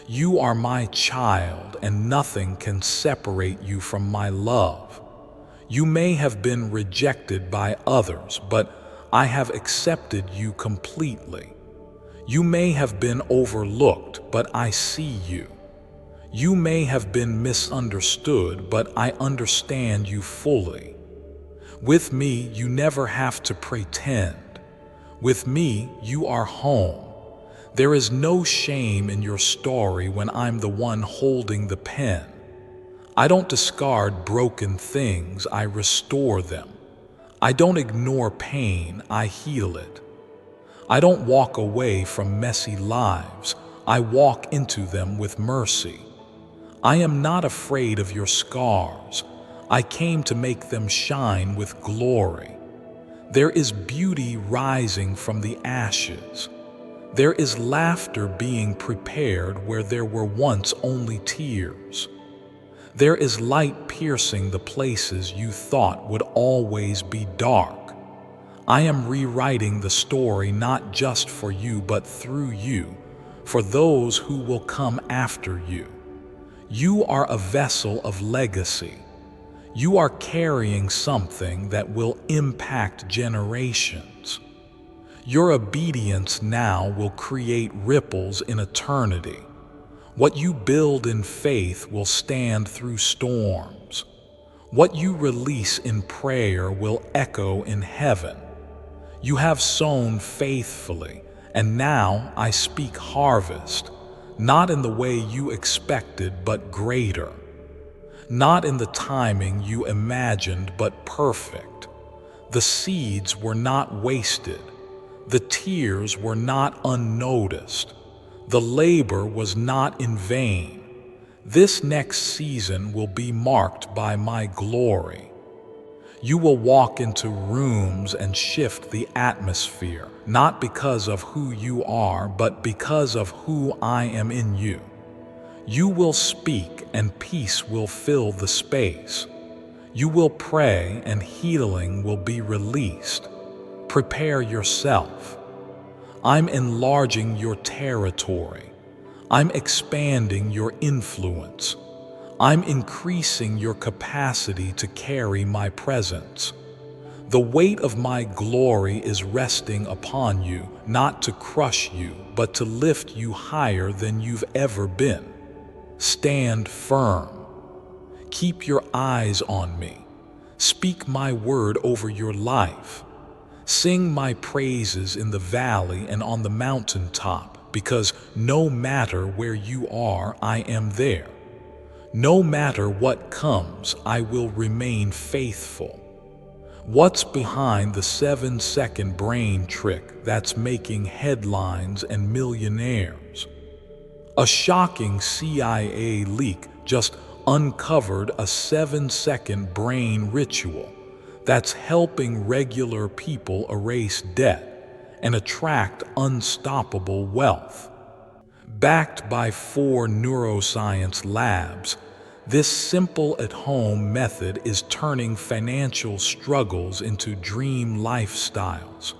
Speaker 1: You are my child, and nothing can separate you from my love. You may have been rejected by others, but I have accepted you completely. You may have been overlooked, but I see you. You may have been misunderstood, but I understand you fully. With me, you never have to pretend. With me, you are home. There is no shame in your story when I'm the one holding the pen. I don't discard broken things, I restore them. I don't ignore pain, I heal it. I don't walk away from messy lives, I walk into them with mercy. I am not afraid of your scars. I came to make them shine with glory. There is beauty rising from the ashes. There is laughter being prepared where there were once only tears. There is light piercing the places you thought would always be dark. I am rewriting the story not just for you but through you, for those who will come after you. You are a vessel of legacy. You are carrying something that will impact generations. Your obedience now will create ripples in eternity. What you build in faith will stand through storms. What you release in prayer will echo in heaven. You have sown faithfully, and now I speak harvest, not in the way you expected, but greater. Not in the timing you imagined, but perfect. The seeds were not wasted. The tears were not unnoticed. The labor was not in vain. This next season will be marked by my glory. You will walk into rooms and shift the atmosphere, not because of who you are, but because of who I am in you. You will speak and peace will fill the space. You will pray and healing will be released. Prepare yourself. I'm enlarging your territory. I'm expanding your influence. I'm increasing your capacity to carry my presence. The weight of my glory is resting upon you, not to crush you, but to lift you higher than you've ever been. Stand firm. Keep your eyes on me. Speak my word over your life. Sing my praises in the valley and on the mountaintop, because no matter where you are, I am there. No matter what comes, I will remain faithful. What's behind the 7-second brain trick that's making headlines and millionaires? A shocking CIA leak just uncovered a 7-second brain ritual that's helping regular people erase debt and attract unstoppable wealth. Backed by 4 neuroscience labs, this simple at-home method is turning financial struggles into dream lifestyles.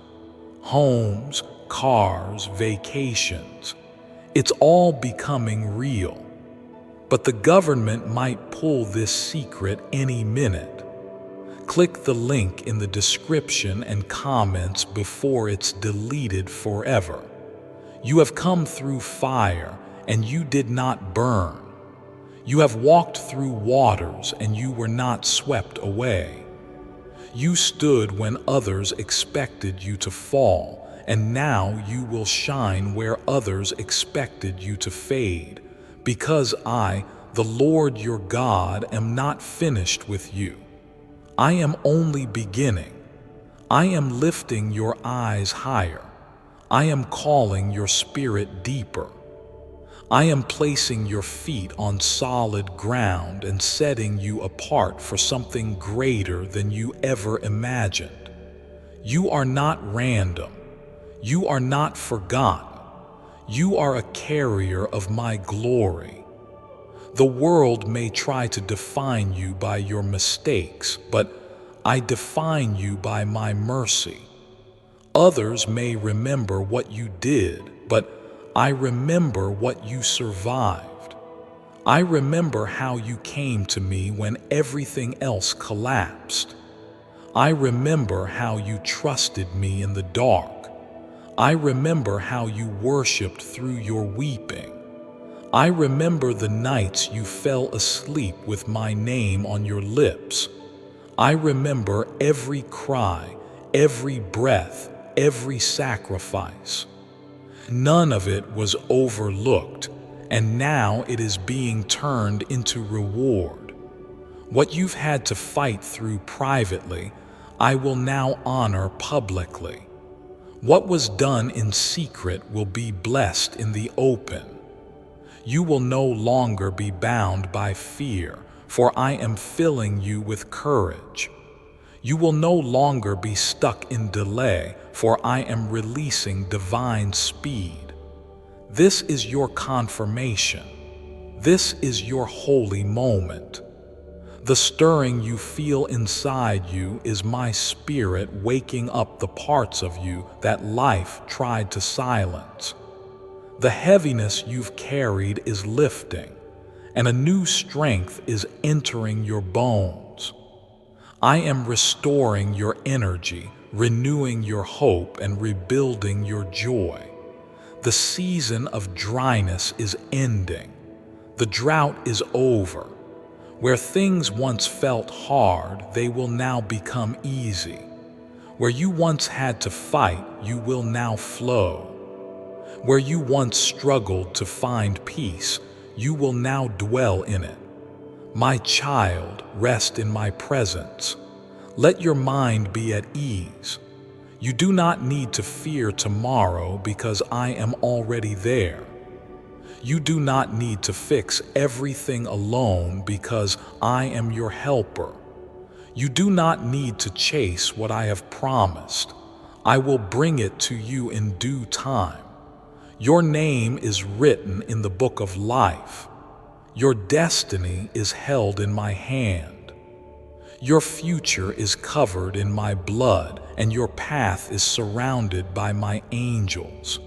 Speaker 1: Homes, cars, vacations. It's all becoming real. But the government might pull this secret any minute. Click the link in the description and comments before it's deleted forever. You have come through fire and you did not burn. You have walked through waters and you were not swept away. You stood when others expected you to fall, and now you will shine where others expected you to fade, because I, the Lord your God, am not finished with you. I am only beginning. I am lifting your eyes higher. I am calling your spirit deeper. I am placing your feet on solid ground and setting you apart for something greater than you ever imagined. You are not random. You are not forgotten. You are a carrier of my glory. The world may try to define you by your mistakes, but I define you by my mercy. Others may remember what you did, but I remember what you survived. I remember how you came to me when everything else collapsed. I remember how you trusted me in the dark. I remember how you worshiped through your weeping. I remember the nights you fell asleep with my name on your lips. I remember every cry, every breath, every sacrifice. None of it was overlooked, and now it is being turned into reward. What you've had to fight through privately, I will now honor publicly. What was done in secret will be blessed in the open. You will no longer be bound by fear, for I am filling you with courage. You will no longer be stuck in delay, for I am releasing divine speed. This is your confirmation. This is your holy moment. The stirring you feel inside you is my spirit waking up the parts of you that life tried to silence. The heaviness you've carried is lifting, and a new strength is entering your bones. I am restoring your energy, renewing your hope, and rebuilding your joy. The season of dryness is ending. The drought is over. Where things once felt hard, they will now become easy. Where you once had to fight, you will now flow. Where you once struggled to find peace, you will now dwell in it. My child, rest in my presence. Let your mind be at ease. You do not need to fear tomorrow because I am already there. You do not need to fix everything alone because I am your helper. You do not need to chase what I have promised. I will bring it to you in due time. Your name is written in the book of life. Your destiny is held in my hand. Your future is covered in my blood, and your path is surrounded by my angels.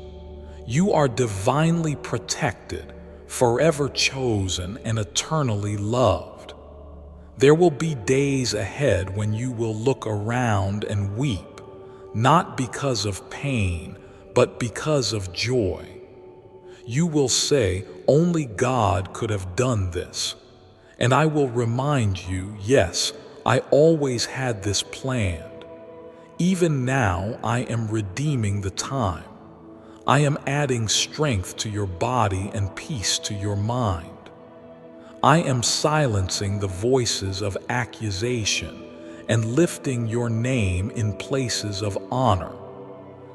Speaker 1: You are divinely protected, forever chosen, and eternally loved. There will be days ahead when you will look around and weep, not because of pain, but because of joy. You will say, only God could have done this. And I will remind you, yes, I always had this planned. Even now, I am redeeming the time. I am adding strength to your body and peace to your mind. I am silencing the voices of accusation and lifting your name in places of honor.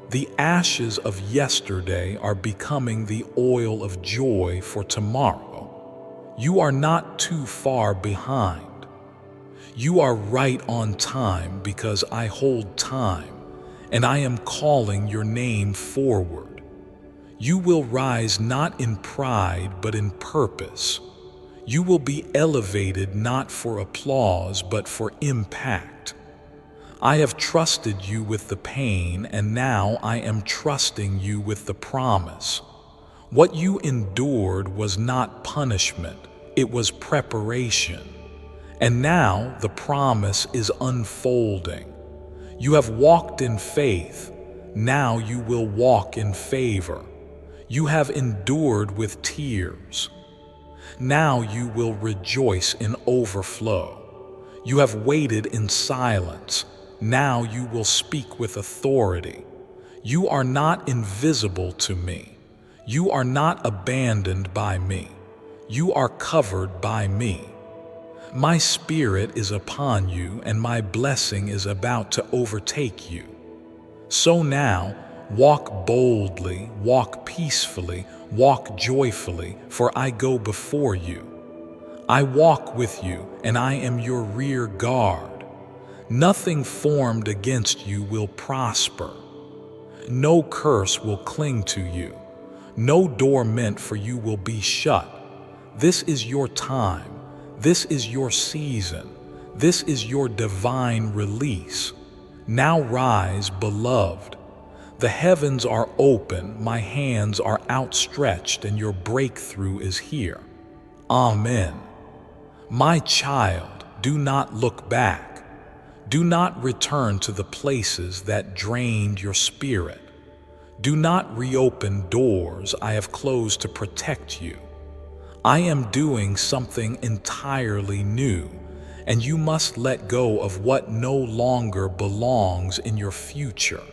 Speaker 1: The ashes of yesterday are becoming the oil of joy for tomorrow. You are not too far behind. You are right on time because I hold time, and I am calling your name forward. You will rise not in pride but in purpose. You will be elevated not for applause but for impact. I have trusted you with the pain, and now I am trusting you with the promise. What you endured was not punishment, it was preparation. And now the promise is unfolding. You have walked in faith, now you will walk in favor. You have endured with tears, now you will rejoice in overflow. You have waited in silence, now you will speak with authority. You are not invisible to me. You are not abandoned by me. You are covered by me. My spirit is upon you, and my blessing is about to overtake you. So now, walk boldly, walk peacefully, walk joyfully, for I go before you. I walk with you, and I am your rear guard. Nothing formed against you will prosper. No curse will cling to you. No door meant for you will be shut. This is your time. This is your season. This is your divine release. Now rise, beloved. The heavens are open, my hands are outstretched, and your breakthrough is here. Amen. My child, do not look back. Do not return to the places that drained your spirit. Do not reopen doors I have closed to protect you. I am doing something entirely new, and you must let go of what no longer belongs in your future.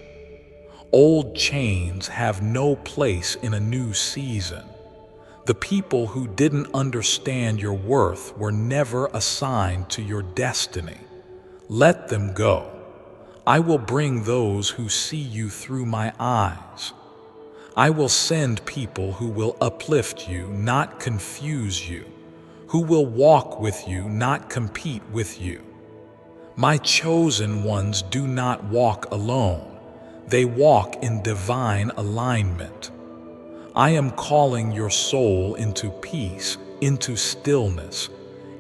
Speaker 1: Old chains have no place in a new season. The people who didn't understand your worth were never assigned to your destiny. Let them go. I will bring those who see you through my eyes. I will send people who will uplift you, not confuse you, who will walk with you, not compete with you. My chosen ones do not walk alone. They walk in divine alignment. I am calling your soul into peace, into stillness,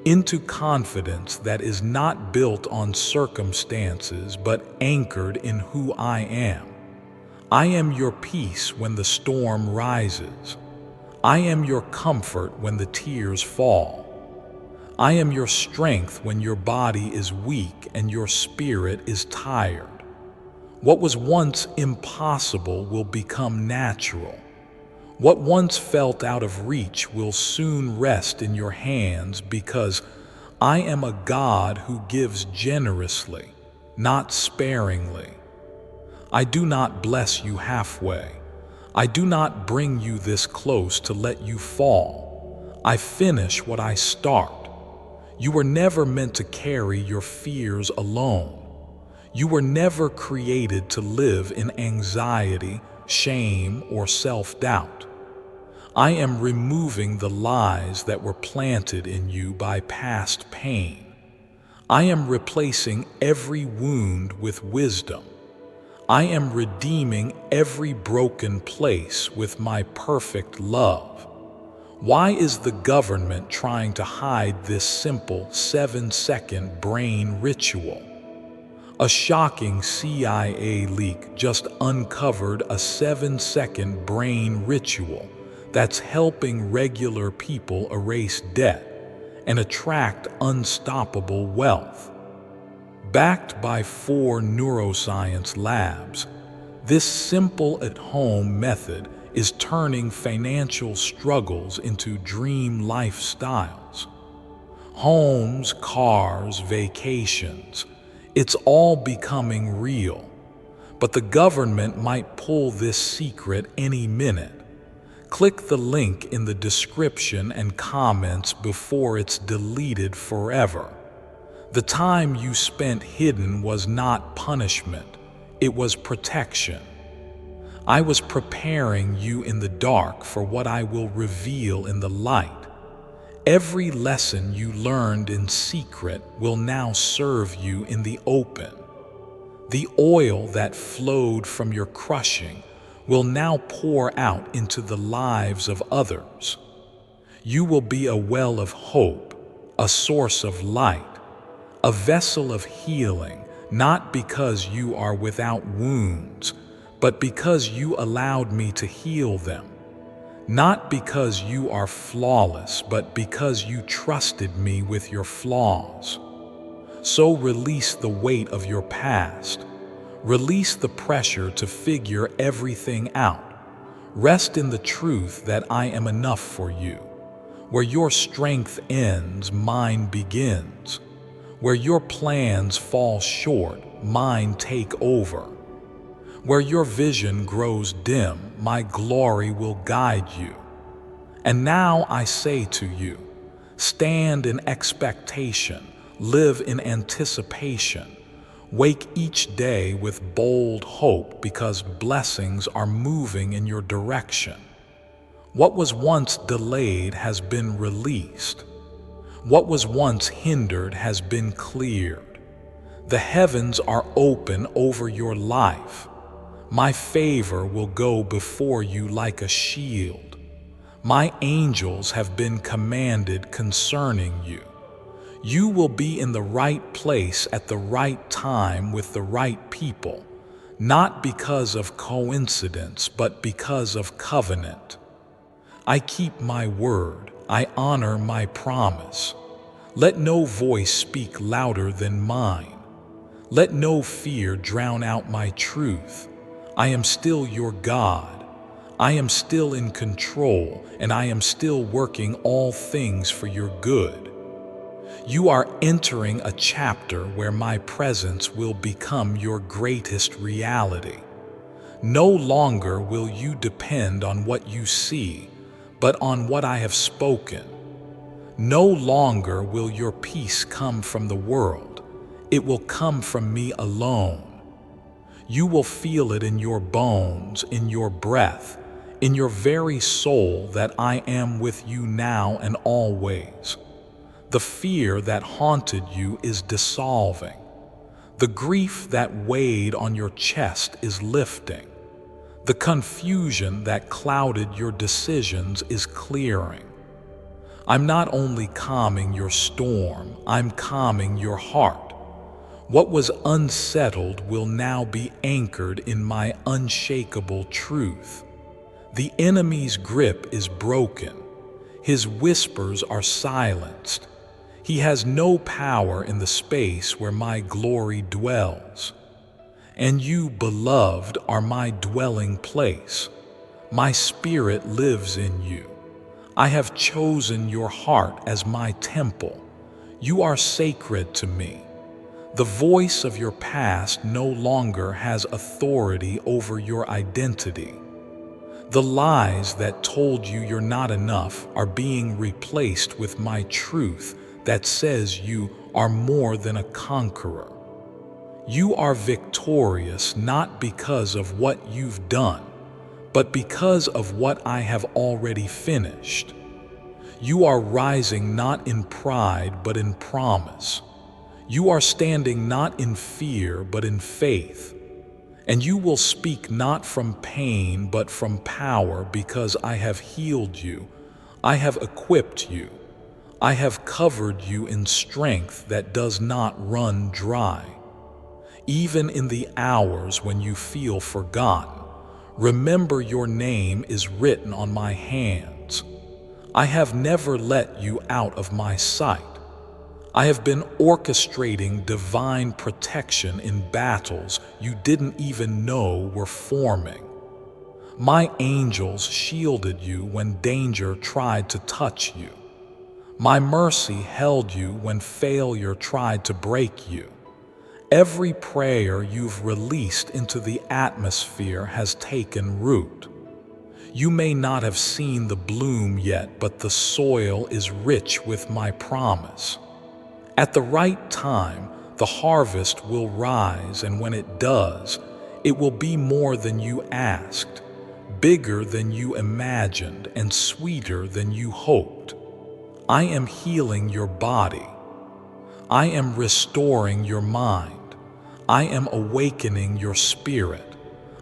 Speaker 1: into confidence that is not built on circumstances but anchored in who I am. I am your peace when the storm rises. I am your comfort when the tears fall. I am your strength when your body is weak and your spirit is tired. What was once impossible will become natural. What once felt out of reach will soon rest in your hands, because I am a God who gives generously, not sparingly. I do not bless you halfway. I do not bring you this close to let you fall. I finish what I start. You were never meant to carry your fears alone. You were never created to live in anxiety, shame, or self-doubt. I am removing the lies that were planted in you by past pain. I am replacing every wound with wisdom. I am redeeming every broken place with my perfect love. Why is the government trying to hide this simple 7-second brain ritual? A shocking CIA leak just uncovered a 7-second brain ritual that's helping regular people erase debt and attract unstoppable wealth. Backed by 4 neuroscience labs, this simple at-home method is turning financial struggles into dream lifestyles. Homes, cars, vacations, it's all becoming real. But the government might pull this secret any minute. Click the link in the description and comments before it's deleted forever. The time you spent hidden was not punishment, it was protection. I was preparing you in the dark for what I will reveal in the light. Every lesson you learned in secret will now serve you in the open. The oil that flowed from your crushing will now pour out into the lives of others. You will be a well of hope, a source of light, a vessel of healing, not because you are without wounds, but because you allowed me to heal them. Not because you are flawless, but because you trusted me with your flaws. So release the weight of your past. Release the pressure to figure everything out. Rest in the truth that I am enough for you. Where your strength ends, mine begins. Where your plans fall short, mine take over. Where your vision grows dim, my glory will guide you. And now I say to you, stand in expectation, live in anticipation. Wake each day with bold hope because blessings are moving in your direction. What was once delayed has been released. What was once hindered has been cleared. The heavens are open over your life. My favor will go before you like a shield. My angels have been commanded concerning you. You will be in the right place at the right time with the right people, not because of coincidence, but because of covenant. I keep my word. I honor my promise. Let no voice speak louder than mine. Let no fear drown out my truth. I am still your God. I am still in control, and I am still working all things for your good. You are entering a chapter where my presence will become your greatest reality. No longer will you depend on what you see, but on what I have spoken. No longer will your peace come from the world. It will come from me alone. You will feel it in your bones, in your breath, in your very soul that I am with you now and always. The fear that haunted you is dissolving. The grief that weighed on your chest is lifting. The confusion that clouded your decisions is clearing. I'm not only calming your storm, I'm calming your heart. What was unsettled will now be anchored in my unshakable truth. The enemy's grip is broken. His whispers are silenced. He has no power in the space where my glory dwells. And you, beloved, are my dwelling place. My spirit lives in you. I have chosen your heart as my temple. You are sacred to me. The voice of your past no longer has authority over your identity. The lies that told you you're not enough are being replaced with my truth that says you are more than a conqueror. You are victorious not because of what you've done, but because of what I have already finished. You are rising not in pride but in promise. You are standing not in fear, but in faith. And you will speak not from pain, but from power, because I have healed you. I have equipped you. I have covered you in strength that does not run dry. Even in the hours when you feel forgotten, remember your name is written on my hands. I have never let you out of my sight. I have been orchestrating divine protection in battles you didn't even know were forming. My angels shielded you when danger tried to touch you. My mercy held you when failure tried to break you. Every prayer you've released into the atmosphere has taken root. You may not have seen the bloom yet, but the soil is rich with my promise. At the right time, the harvest will rise, and when it does, it will be more than you asked, bigger than you imagined, and sweeter than you hoped. I am healing your body. I am restoring your mind. I am awakening your spirit.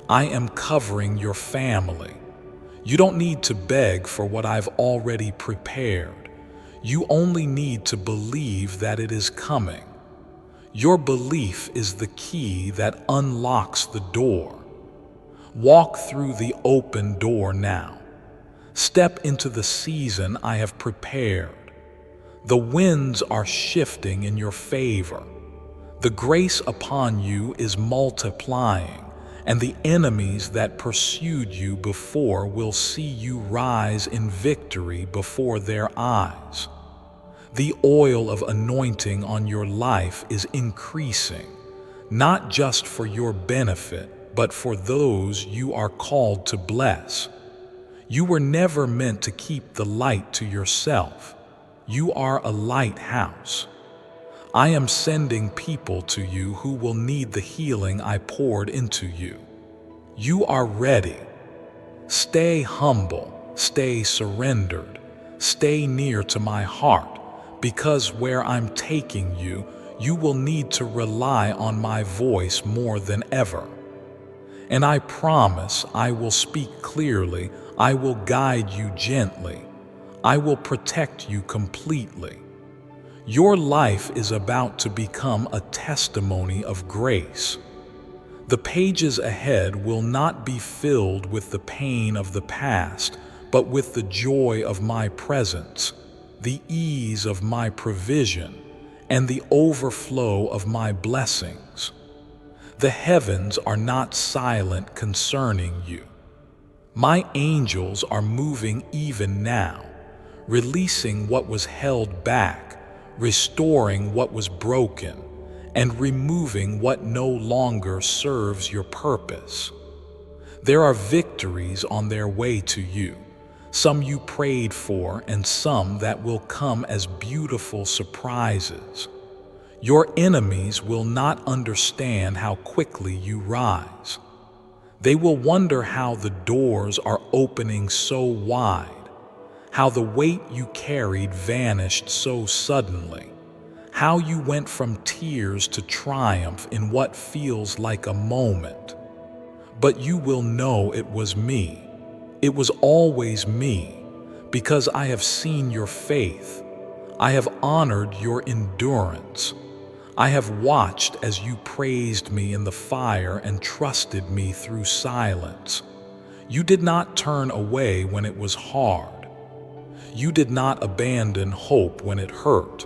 Speaker 1: I am covering your family. You don't need to beg for what I've already prepared. You only need to believe that it is coming. Your belief is the key that unlocks the door. Walk through the open door now. Step into the season I have prepared. The winds are shifting in your favor. The grace upon you is multiplying, and the enemies that pursued you before will see you rise in victory before their eyes. The oil of anointing on your life is increasing, not just for your benefit, but for those you are called to bless. You were never meant to keep the light to yourself. You are a lighthouse. I am sending people to you who will need the healing I poured into you. You are ready. Stay humble, stay surrendered, stay near to my heart, because where I'm taking you, you will need to rely on my voice more than ever. And I promise I will speak clearly, I will guide you gently, I will protect you completely. Your life is about to become a testimony of grace. The pages ahead will not be filled with the pain of the past, but with the joy of my presence, the ease of my provision, and the overflow of my blessings. The heavens are not silent concerning you. My angels are moving even now, releasing what was held back, restoring what was broken, and removing what no longer serves your purpose. There are victories on their way to you, some you prayed for and some that will come as beautiful surprises. Your enemies will not understand how quickly you rise. They will wonder how the doors are opening so wide, how the weight you carried vanished so suddenly, how you went from tears to triumph in what feels like a moment. But you will know it was me. It was always me, because I have seen your faith. I have honored your endurance. I have watched as you praised me in the fire and trusted me through silence. You did not turn away when it was hard. You did not abandon hope when it hurt.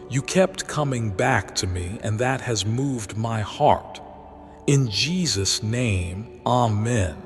Speaker 1: You kept coming back to me, and that has moved my heart. In Jesus' name, Amen.